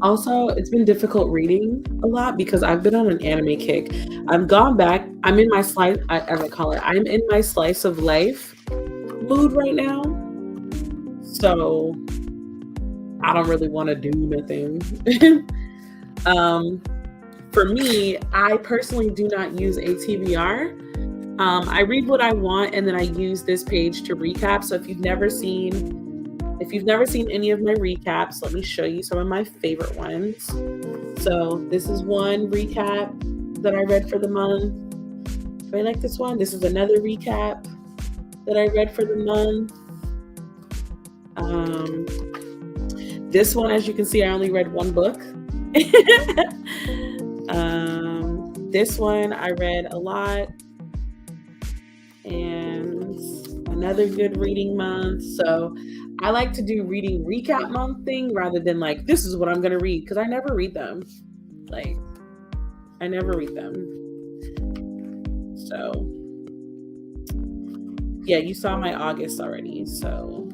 Also, it's been difficult reading a lot because I've been on an anime kick. I've gone back. I'm in my slice, as I call it, I'm in my slice of life mood right now. So I don't really want to do nothing. For me, I personally do not use a TBR. I read what I want, and then I use this page to recap. So if you've never seen any of my recaps, let me show you some of my favorite ones. So this is one recap that I read for the month. Do I like this one? This is another recap that I read for the month. This one, as you can see, I only read one book. This one I read a lot. And another good reading month. So I like to do reading recap month thing rather than this is what I'm going to read, because I never read them. I never read them. So yeah, you saw my August already. So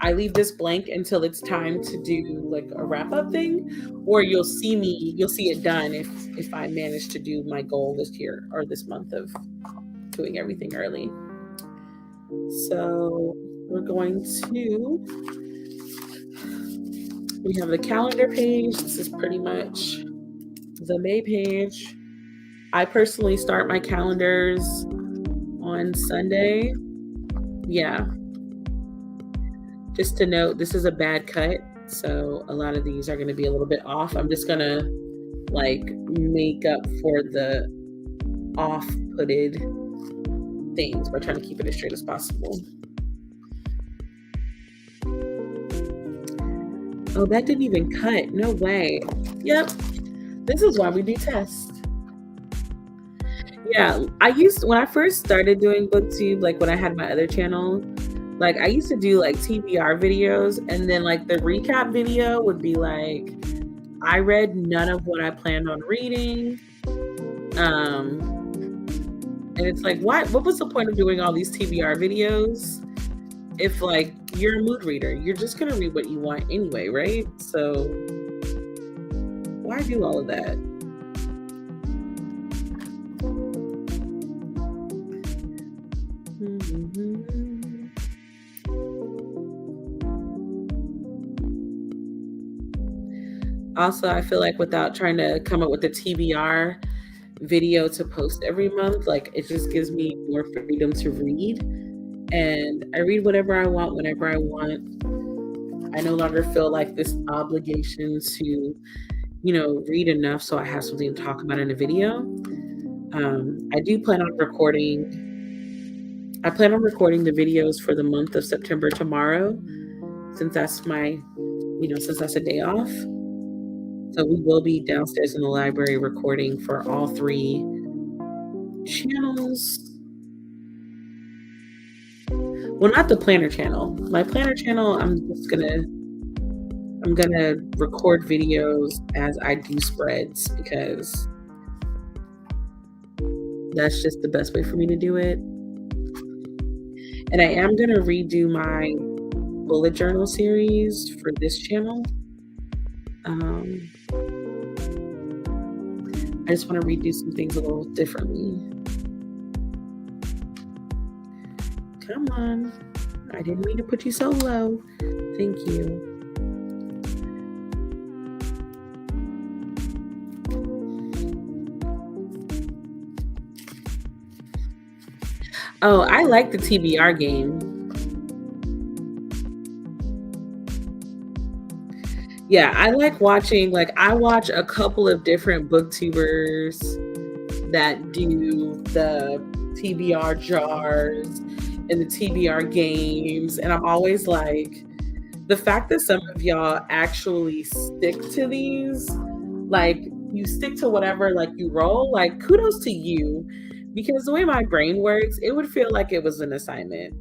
I leave this blank until it's time to do a wrap up thing, or you'll see it done if I manage to do my goal this year or this month of doing everything early. So we're going to, we have the calendar page. This is pretty much the May page. I personally start my calendars on Sunday. Yeah. Just to note, this is a bad cut. So a lot of these are going to be a little bit off. I'm just going to like make up for the off-putted things by trying to keep it as straight as possible. Oh, that didn't even cut. No way. Yep. This is why we do tests. Yeah, when I first started doing BookTube, like when I had my other channel, like I used to do like TBR videos, and then like the recap video would be like, I read none of what I planned on reading. And it's like, what was the point of doing all these TBR videos if like you're a mood reader? You're just gonna read what you want anyway, right? So why do all of that? Also, I feel like without trying to come up with a TBR video to post every month, like it just gives me more freedom to read. And I read whatever I want, whenever I want. I no longer feel like this obligation to, read enough so I have something to talk about in a video. I plan on recording the videos for the month of September tomorrow, since that's since that's a day off. So we will be downstairs in the library recording for all 3 channels. Well, not the planner channel. My planner channel, I'm gonna record videos as I do spreads, because that's just the best way for me to do it. And I am gonna redo my bullet journal series for this channel. I just want to redo some things a little differently. Come on. I didn't mean to put you so low. Thank you. Oh, I like the TBR game. Yeah, I like watching, I watch a couple of different booktubers that do the TBR jars and the TBR games. And I'm always like, the fact that some of y'all actually stick to these, like you stick to whatever, like you roll, like kudos to you. Because the way my brain works, it would feel like it was an assignment.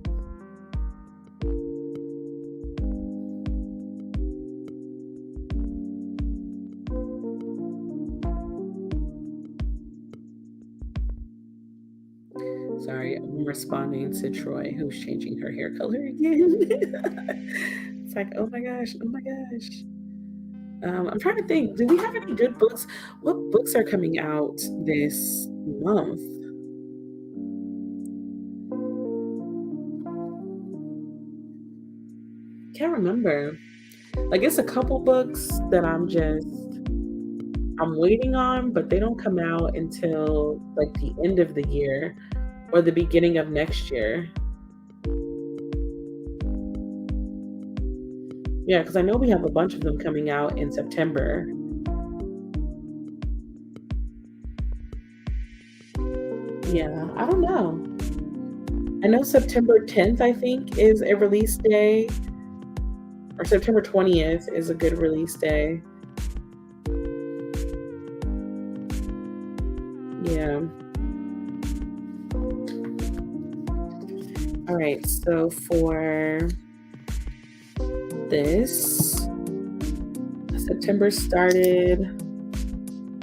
Sorry, I'm responding to Troy, who's changing her hair color again. It's like, oh my gosh. I'm trying to think, do we have any good books? What books are coming out this month? Can't remember. Like, it's a couple books that I'm waiting on, but they don't come out until like the end of the year or the beginning of next year. Yeah, because I know we have a bunch of them coming out in September. Yeah, I don't know. I know September 10th, I think, is a release day. Or September 20th is a good release day. Yeah. All right, so for this, September started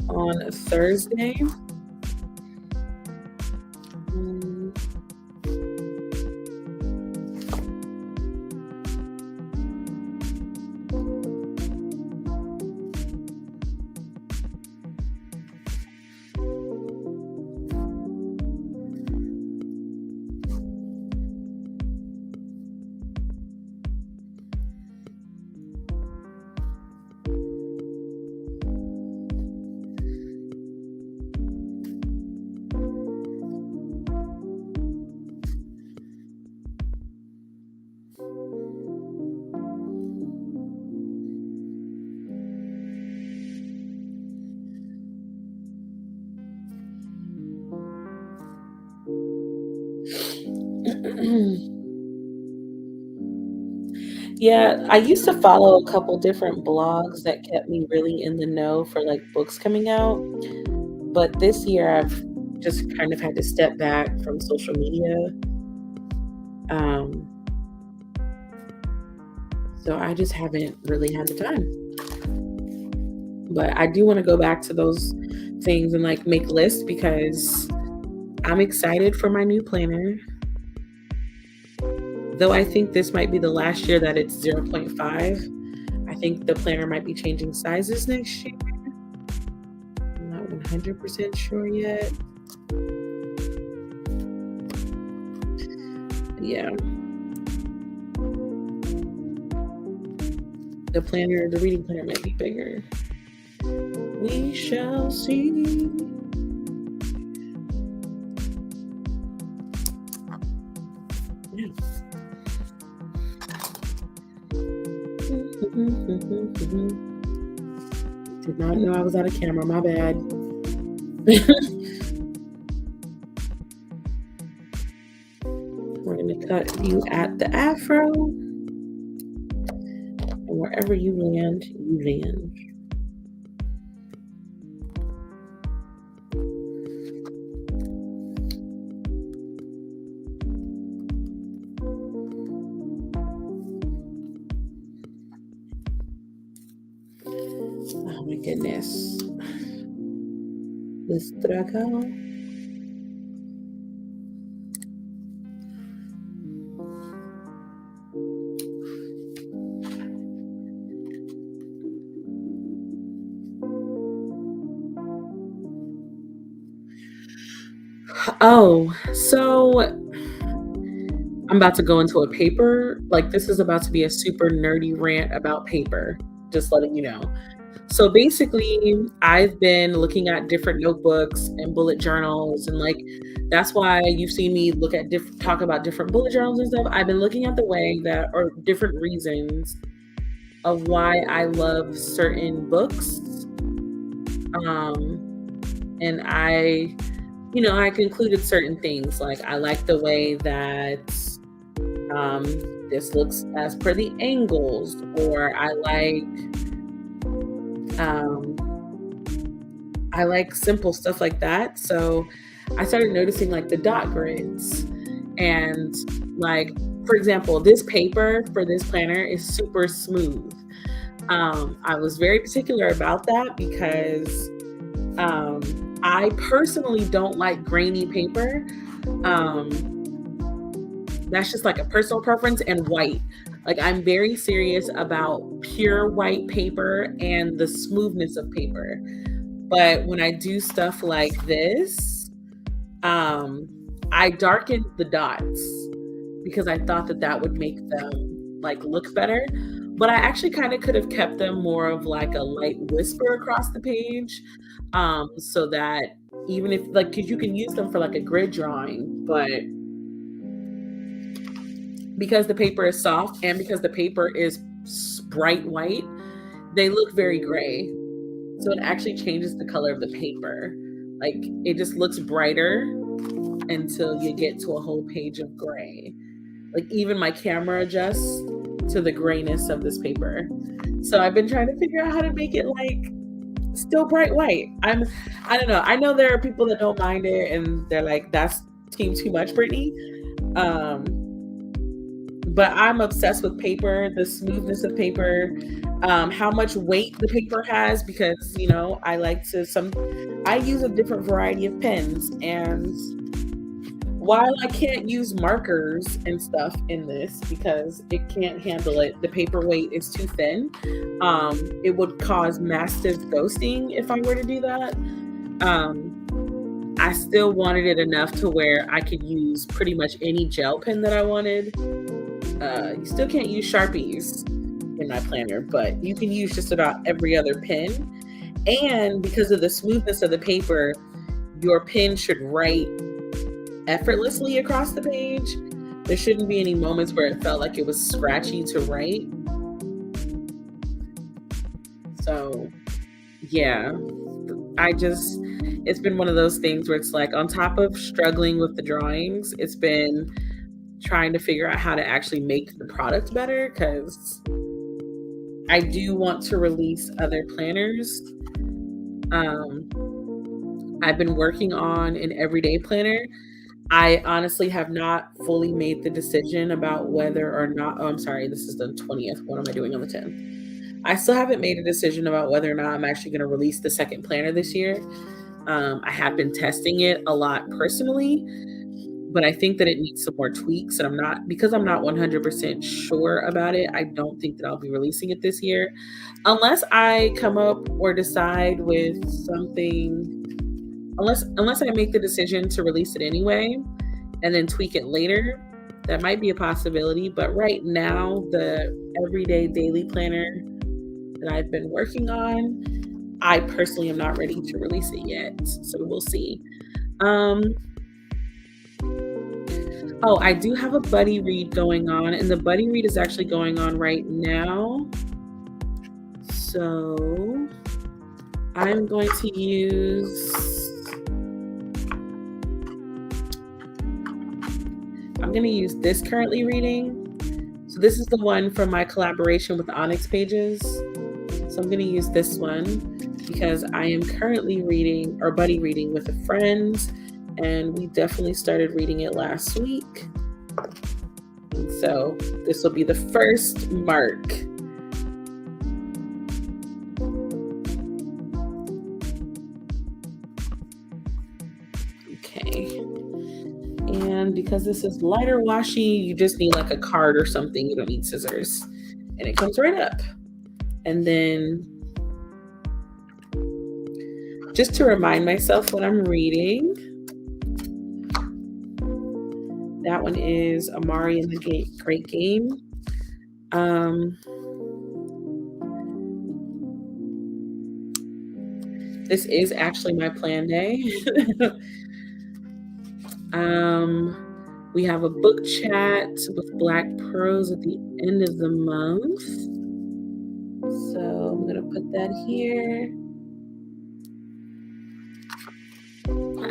on Thursday. Yeah, I used to follow a couple different blogs that kept me really in the know for like books coming out, but this year I've just kind of had to step back from social media. Um, so I just haven't really had the time. But I do want to go back to those things and like make lists because I'm excited for my new planner. Though I think this might be the last year that it's 0.5. I think the planner might be changing sizes next year. I'm not 100% sure yet. Yeah. The reading planner might be bigger. We shall see. Yeah. Did not know I was out of camera, my bad. We're going to cut you at the afro. And wherever you land, you land. Oh my goodness. The struggle. Oh, so I'm about to go into a paper. Like, this is about to be a super nerdy rant about paper, just letting you know. So basically, I've been looking at different notebooks and bullet journals, and like that's why you've seen me talk about different bullet journals and stuff. I've been looking at the way that, or different reasons of why I love certain books. And I concluded certain things. Like, I like the way that this looks as per the angles, or I like simple stuff like that. So I started noticing like the dot grids, and like, for example, this paper for this planner is super smooth. I was very particular about that because I personally don't like grainy paper. That's just like a personal preference, and white. Like, I'm very serious about pure white paper and the smoothness of paper. But when I do stuff like this, I darkened the dots because I thought that would make them like look better. But I actually kind of could have kept them more of like a light whisper across the page, so that even if like, because you can use them for like a grid drawing, but because the paper is soft and because the paper is bright white, they look very gray. So it actually changes the color of the paper. Like, it just looks brighter until you get to a whole page of gray. Like, even my camera adjusts to the grayness of this paper. So I've been trying to figure out how to make it like still bright white. I don't know. I know there are people that don't mind it and they're like, that's too much, Brittany. But I'm obsessed with paper, the smoothness of paper, how much weight the paper has, because I use a different variety of pens, and while I can't use markers and stuff in this because it can't handle it, the paper weight is too thin. It would cause massive ghosting if I were to do that. I still wanted it enough to where I could use pretty much any gel pen that I wanted. You still can't use Sharpies in my planner, but you can use just about every other pen. And because of the smoothness of the paper, your pen should write effortlessly across the page. There shouldn't be any moments where it felt like it was scratchy to write. So, yeah, it's been one of those things where it's like, on top of struggling with the drawings, it's been trying to figure out how to actually make the product better, because I do want to release other planners. I've been working on an everyday planner. I honestly have not fully made the decision about whether or not, oh, I'm sorry, this is the 20th. What am I doing on the 10th? I still haven't made a decision about whether or not I'm actually going to release the second planner this year. I have been testing it a lot personally, but I think that it needs some more tweaks, and because I'm not 100% sure about it, I don't think that I'll be releasing it this year unless I come up or decide with something, unless I make the decision to release it anyway and then tweak it later. That might be a possibility, but right now the everyday daily planner that I've been working on, I personally am not ready to release it yet, so we'll see. Oh, I do have a buddy read going on, and the buddy read is actually going on right now. So I'm going to use, this currently reading. So this is the one from my collaboration with Onyx Pages. So I'm going to use this one because I am currently reading, or buddy reading, with a friend, and we definitely started reading it last week. And so this will be the first mark. Okay. And because this is lighter washi, you just need like a card or something. You don't need scissors. And it comes right up. And then just to remind myself what I'm reading, that one is Amari and the Great Game. This is actually my plan day. We have a book chat with Black Prose at the end of the month. So I'm going to put that here.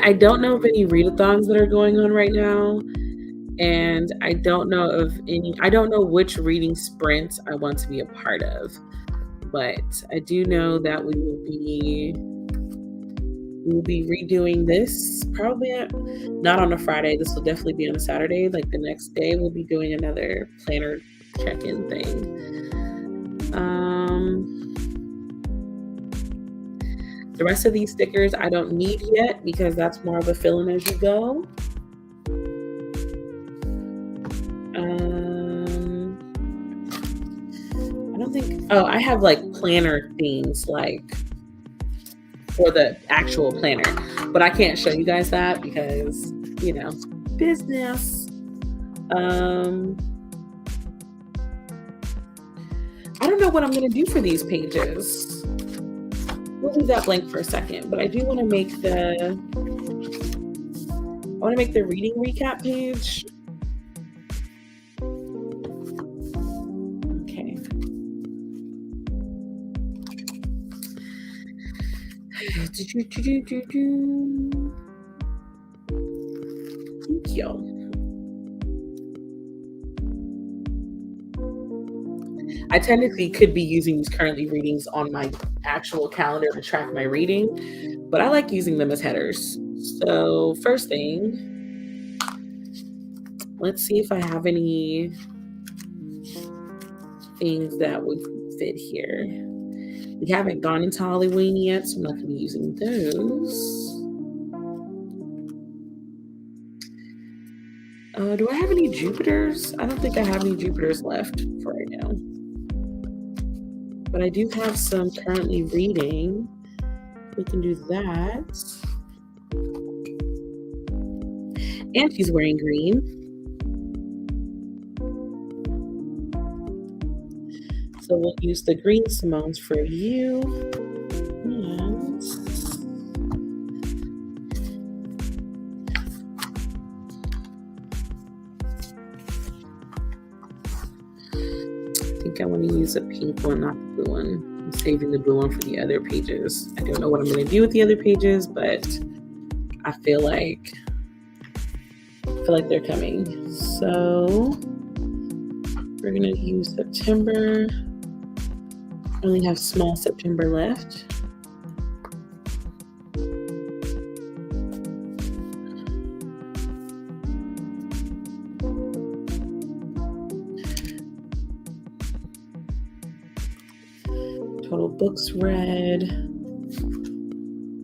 I don't know of any readathons that are going on right now. And I don't know which reading sprints I want to be a part of. But I do know that we will be redoing this probably not on a Friday. This will definitely be on a Saturday. Like the next day, we'll be doing another planner check-in thing. The rest of these stickers I don't need yet because that's more of a fill in as you go. I don't think, I have like planner themes like for the actual planner, but I can't show you guys that because, business. I don't know what I'm going to do for these pages. We'll leave that blank for a second, but I do want to make the reading recap page. Okay. Thank you. I technically could be using these currently readings on my actual calendar to track my reading, but I like using them as headers. So first thing, let's see if I have any things that would fit here. We haven't gone into Halloween yet, so I'm not going to be using those. Do I have any Jupiters? I don't think I have any Jupiters left for right now. But I do have some currently reading. We can do that. And she's wearing green. So we'll use the green Simones for you. And I think I want to use a pink one, not the blue one. I'm saving the blue one for the other pages. I don't know what I'm going to do with the other pages, but I feel like feel like they're coming. So we're gonna use September. Only have small September left. Total books read.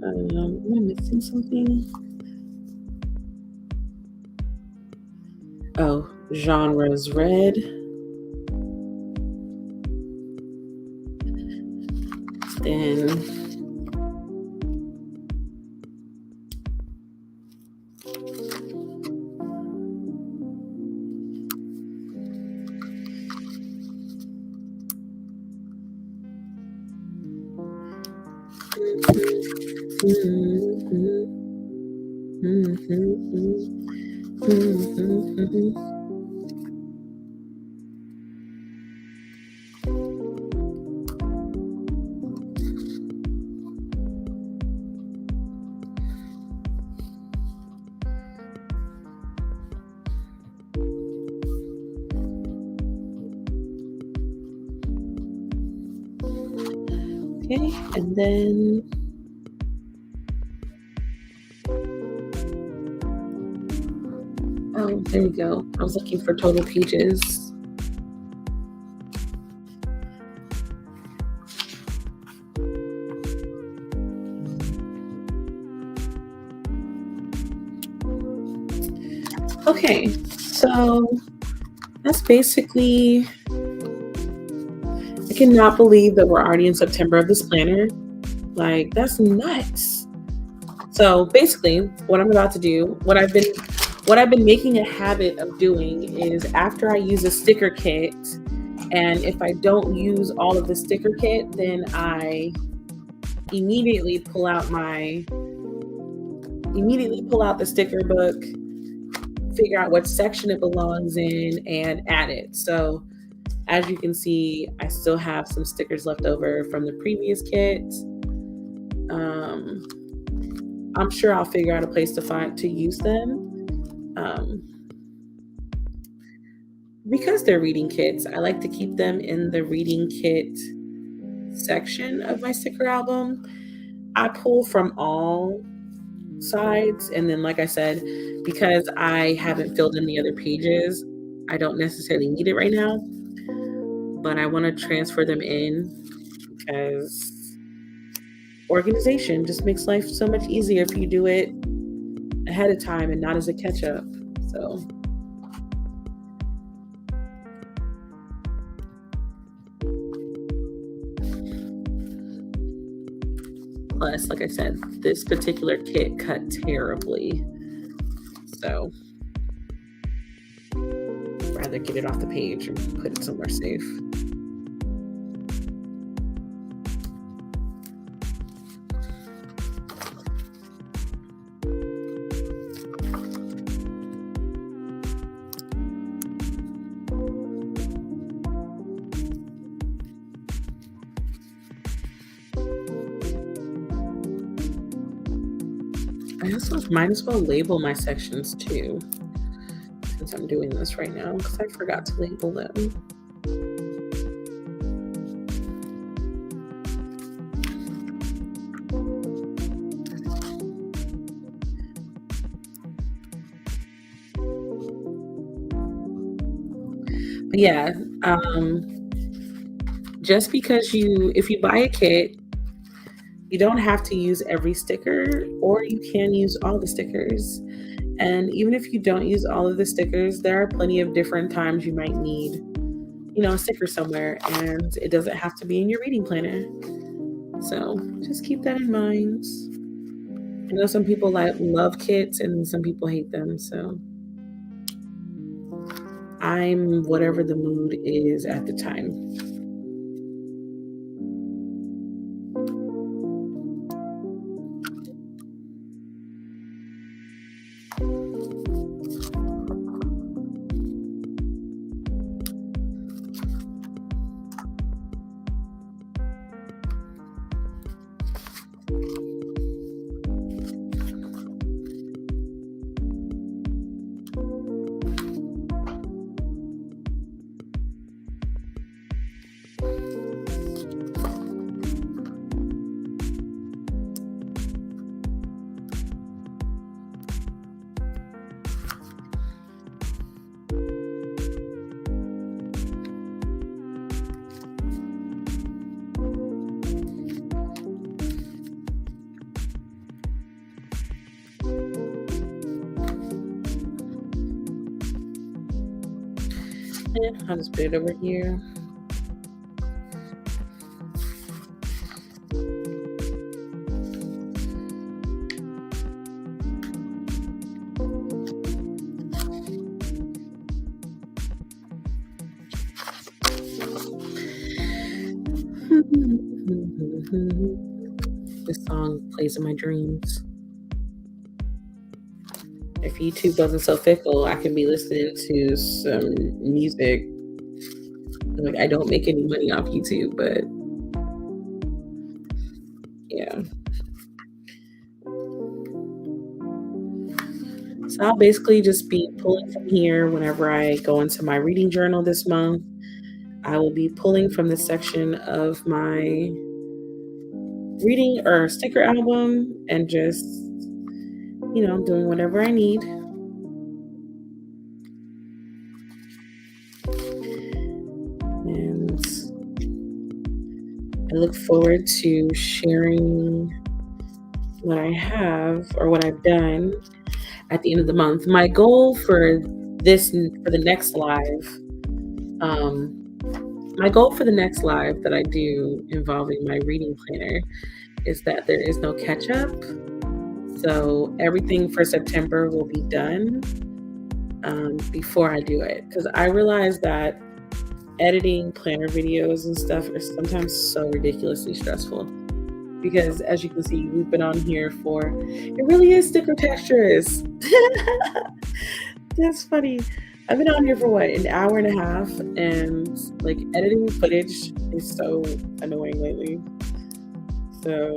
Am I missing something? Oh, genres read. Then okay, and then oh, there we go. I was looking for total pages. Okay, so that's basically, I cannot believe that we're already in September of this planner. Like, that's nuts. So basically, what I'm about to do, what I've been making a habit of doing is after I use a sticker kit, and if I don't use all of the sticker kit, then I immediately pull out the sticker book, figure out what section it belongs in, and add it. So as you can see, I still have some stickers left over from the previous kit. I'm sure I'll figure out a place to use them. Because they're reading kits, I like to keep them in the reading kit section of my sticker album. I pull from all sides, and then, like I said, because I haven't filled in the other pages, I don't necessarily need it right now, but I want to transfer them in because organization just makes life so much easier if you do it ahead of time and not as a catch-up. So plus, like I said, this particular kit cut terribly, so I'd rather get it off the page and put it somewhere safe. I also might as well label my sections too, since I'm doing this right now, because I forgot to label them. But yeah, just because if you buy a kit, you don't have to use every sticker, or you can use all the stickers. And even if you don't use all of the stickers, there are plenty of different times you might need, a sticker somewhere, and it doesn't have to be in your reading planner. So just keep that in mind. I know some people love kits and some people hate them, so I'm whatever the mood is at the time. Yeah, I'll just put it over here. This song plays in my dreams. If YouTube wasn't so fickle, I could be listening to some music. Like, I don't make any money off YouTube, but yeah. So I'll basically just be pulling from here whenever I go into my reading journal this month. I will be pulling from this section of my reading or sticker album and just, doing whatever I need. And I look forward to sharing what I have or what I've done at the end of the month. My goal for the next live, that I do involving my reading planner is that there is no catch up. So everything for September will be done before I do it, because I realize that editing planner videos and stuff are sometimes so ridiculously stressful. Because as you can see, we've been on here for, it really is sticker textures. That's funny. I've been on here for an hour and a half, and like editing footage is so annoying lately. So,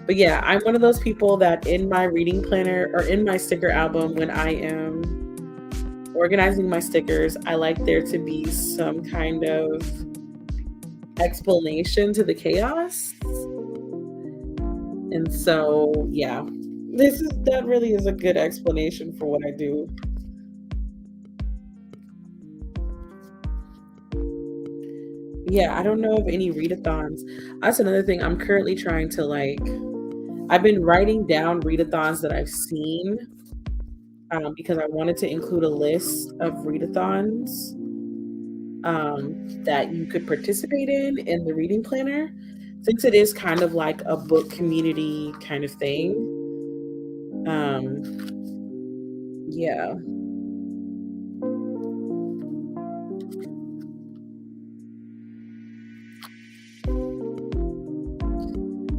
but yeah, I'm one of those people that in my reading planner or in my sticker album, when I am organizing my stickers, I like there to be some kind of explanation to the chaos. And so, yeah, that really is a good explanation for what I do. Yeah, I don't know of any readathons. That's another thing I'm currently trying to I've been writing down readathons that I've seen because I wanted to include a list of readathons that you could participate in the reading planner, since it is kind of like a book community kind of thing. Yeah.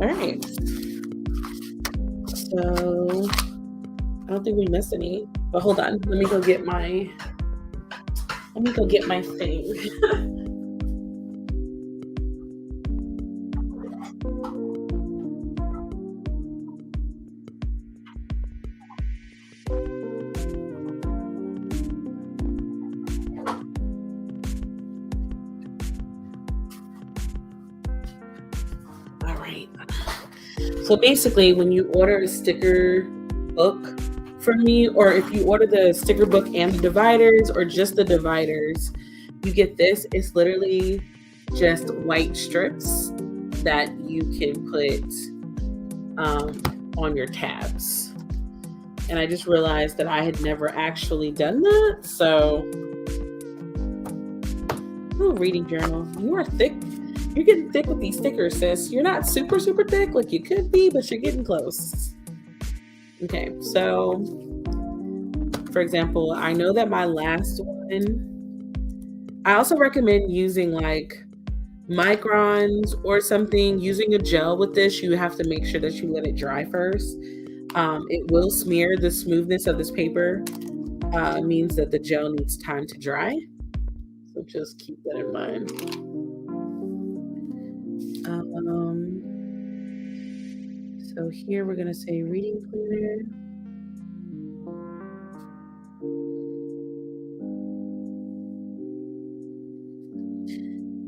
All right. So I don't think we missed any, but hold on. Let me go get my thing. All right. So basically, when you order a sticker book from me, or if you order the sticker book and the dividers, or just the dividers, you get this. It's literally just white strips that you can put on your tabs. And I just realized that I had never actually done that. So, reading journal. You are thick. You're getting thick with these stickers, sis. You're not super, super thick like you could be, but you're getting close. Okay, so for example, I know that my last one, I also recommend using like microns or something. Using a gel with this, you have to make sure that you let it dry first. It will smear the smoothness of this paper. Means that the gel needs time to dry. So just keep that in mind. So here we're going to say reading planner.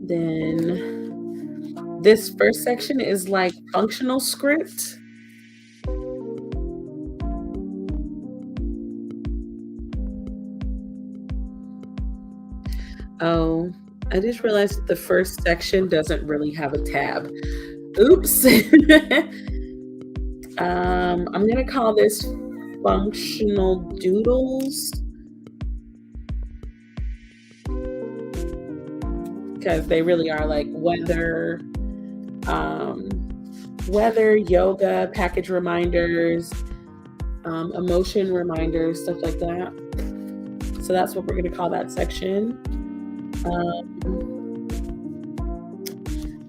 Then this first section is like functional script. Oh, I just realized the first section doesn't really have a tab. Oops. I'm going to call this functional doodles. because they really are like weather, yoga, package reminders, emotion reminders, stuff like that. So that's what we're going to call that section.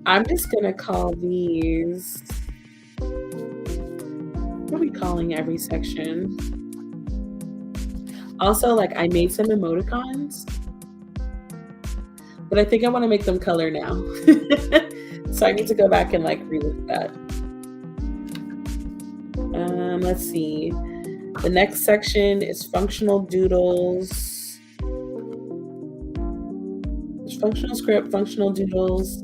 I'm just going to call these, what are we calling every section? Also, like, I made some emoticons, but I think I want to make them color now. So I need to go back and like relook at that. Let's see. The next section is functional doodles. There's functional script, functional doodles.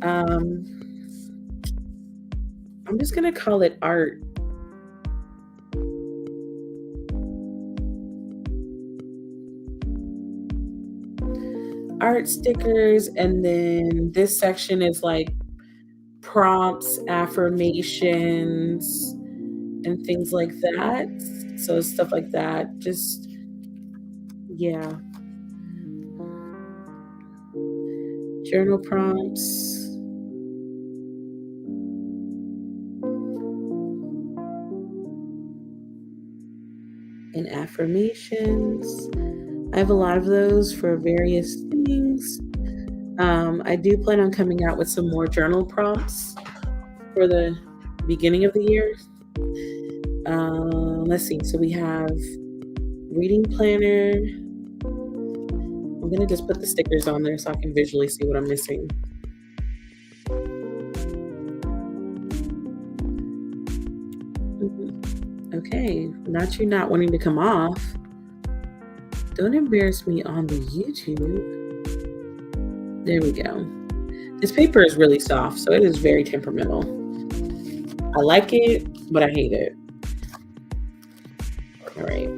I'm just gonna call it art. Art stickers, and then this section is like prompts, affirmations, and things like that. So stuff like that, just, yeah. Journal prompts. And affirmations. I have a lot of those for various things. I do plan on coming out with some more journal prompts for the beginning of the year. Let's see. So we have reading planner. I'm going to just put the stickers on there so I can visually see what I'm missing. Okay, not you not wanting to come off. Don't embarrass me on the YouTube. There we go. This paper is really soft, so it is very temperamental. I like it, but I hate it. All right.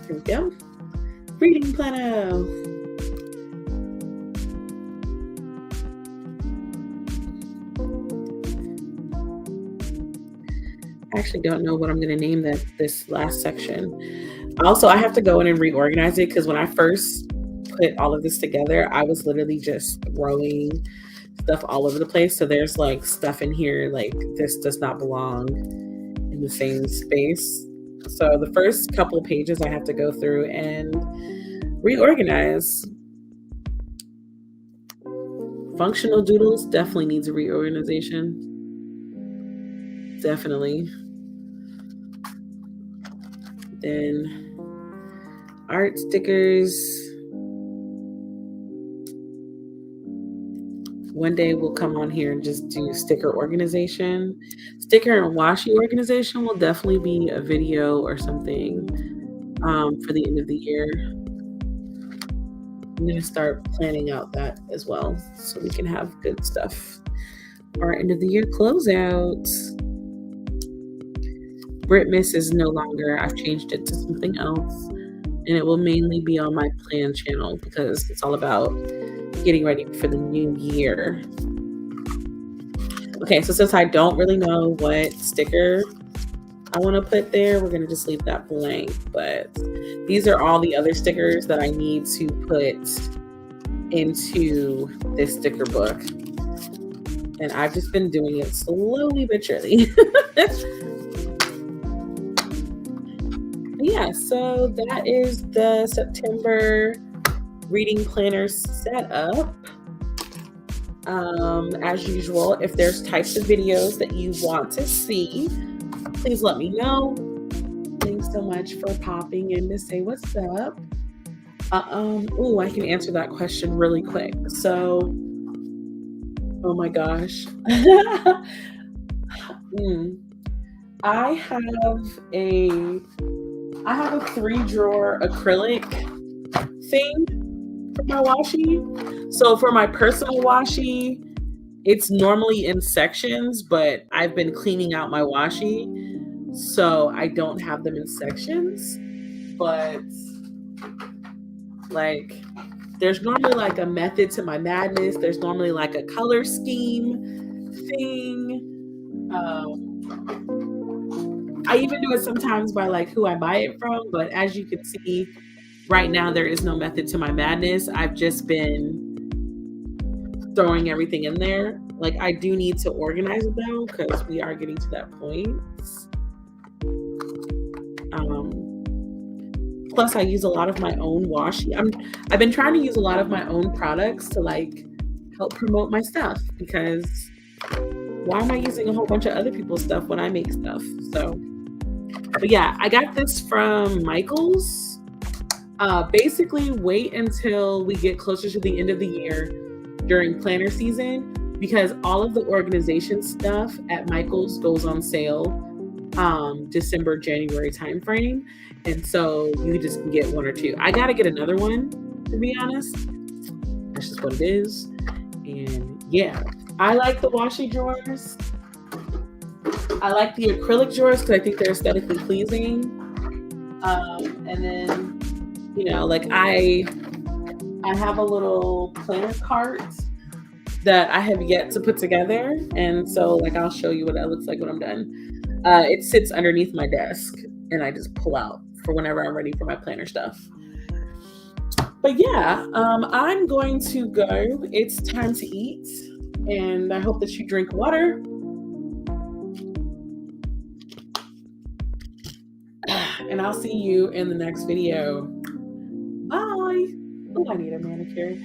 Here we go. Reading planner. I actually don't know what I'm going to name this last section. Also, I have to go in and reorganize it because when I first put all of this together, I was literally just throwing stuff all over the place. So there's like stuff in here like this does not belong in the same space. So the first couple of pages I have to go through and reorganize. Functional doodles definitely needs a reorganization. Definitely. Then art stickers. One day we'll come on here and just do sticker organization. Sticker and washi organization will definitely be a video or something for the end of the year. I'm going to start planning out that as well so we can have good stuff. Our end of the year closeout. Britmas is no longer, I've changed it to something else, and it will mainly be on my plan channel because it's all about getting ready for the new year. Okay, so since I don't really know what sticker I want to put there, we're going to just leave that blank, but these are all the other stickers that I need to put into this sticker book, and I've just been doing it slowly but surely. Yeah, so that is the September reading planner setup. As usual, if there's types of videos that you want to see, please let me know. Thanks so much for popping in to say what's up. I can answer that question really quick. So, oh my gosh. I have a 3-drawer acrylic thing for my washi. So for my personal washi, it's normally in sections, but I've been cleaning out my washi, so I don't have them in sections. But like, there's normally like a method to my madness. There's normally like a color scheme thing. I even do it sometimes by like who I buy it from, but as you can see, right now there is no method to my madness. I've just been throwing everything in there. Like I do need to organize it though, because we are getting to that point. Plus, I use a lot of my own washi. I've been trying to use a lot of my own products to like help promote my stuff because why am I using a whole bunch of other people's stuff when I make stuff? So, but yeah, I got this from Michael's. Basically, wait until we get closer to the end of the year during planner season because all of the organization stuff at Michael's goes on sale December, January timeframe. And so you just can get one or two. I got to get another one, to be honest. That's just what it is. And yeah, I like the washi drawers. I like the acrylic drawers because I think they're aesthetically pleasing. And then, you know, like I have a little planner cart that I have yet to put together. And so like I'll show you what that looks like when I'm done. It sits underneath my desk and I just pull out for whenever I'm ready for my planner stuff. But yeah, I'm going to go. It's time to eat. And I hope that you drink water. And I'll see you in the next video. Bye. Oh, I need a manicure.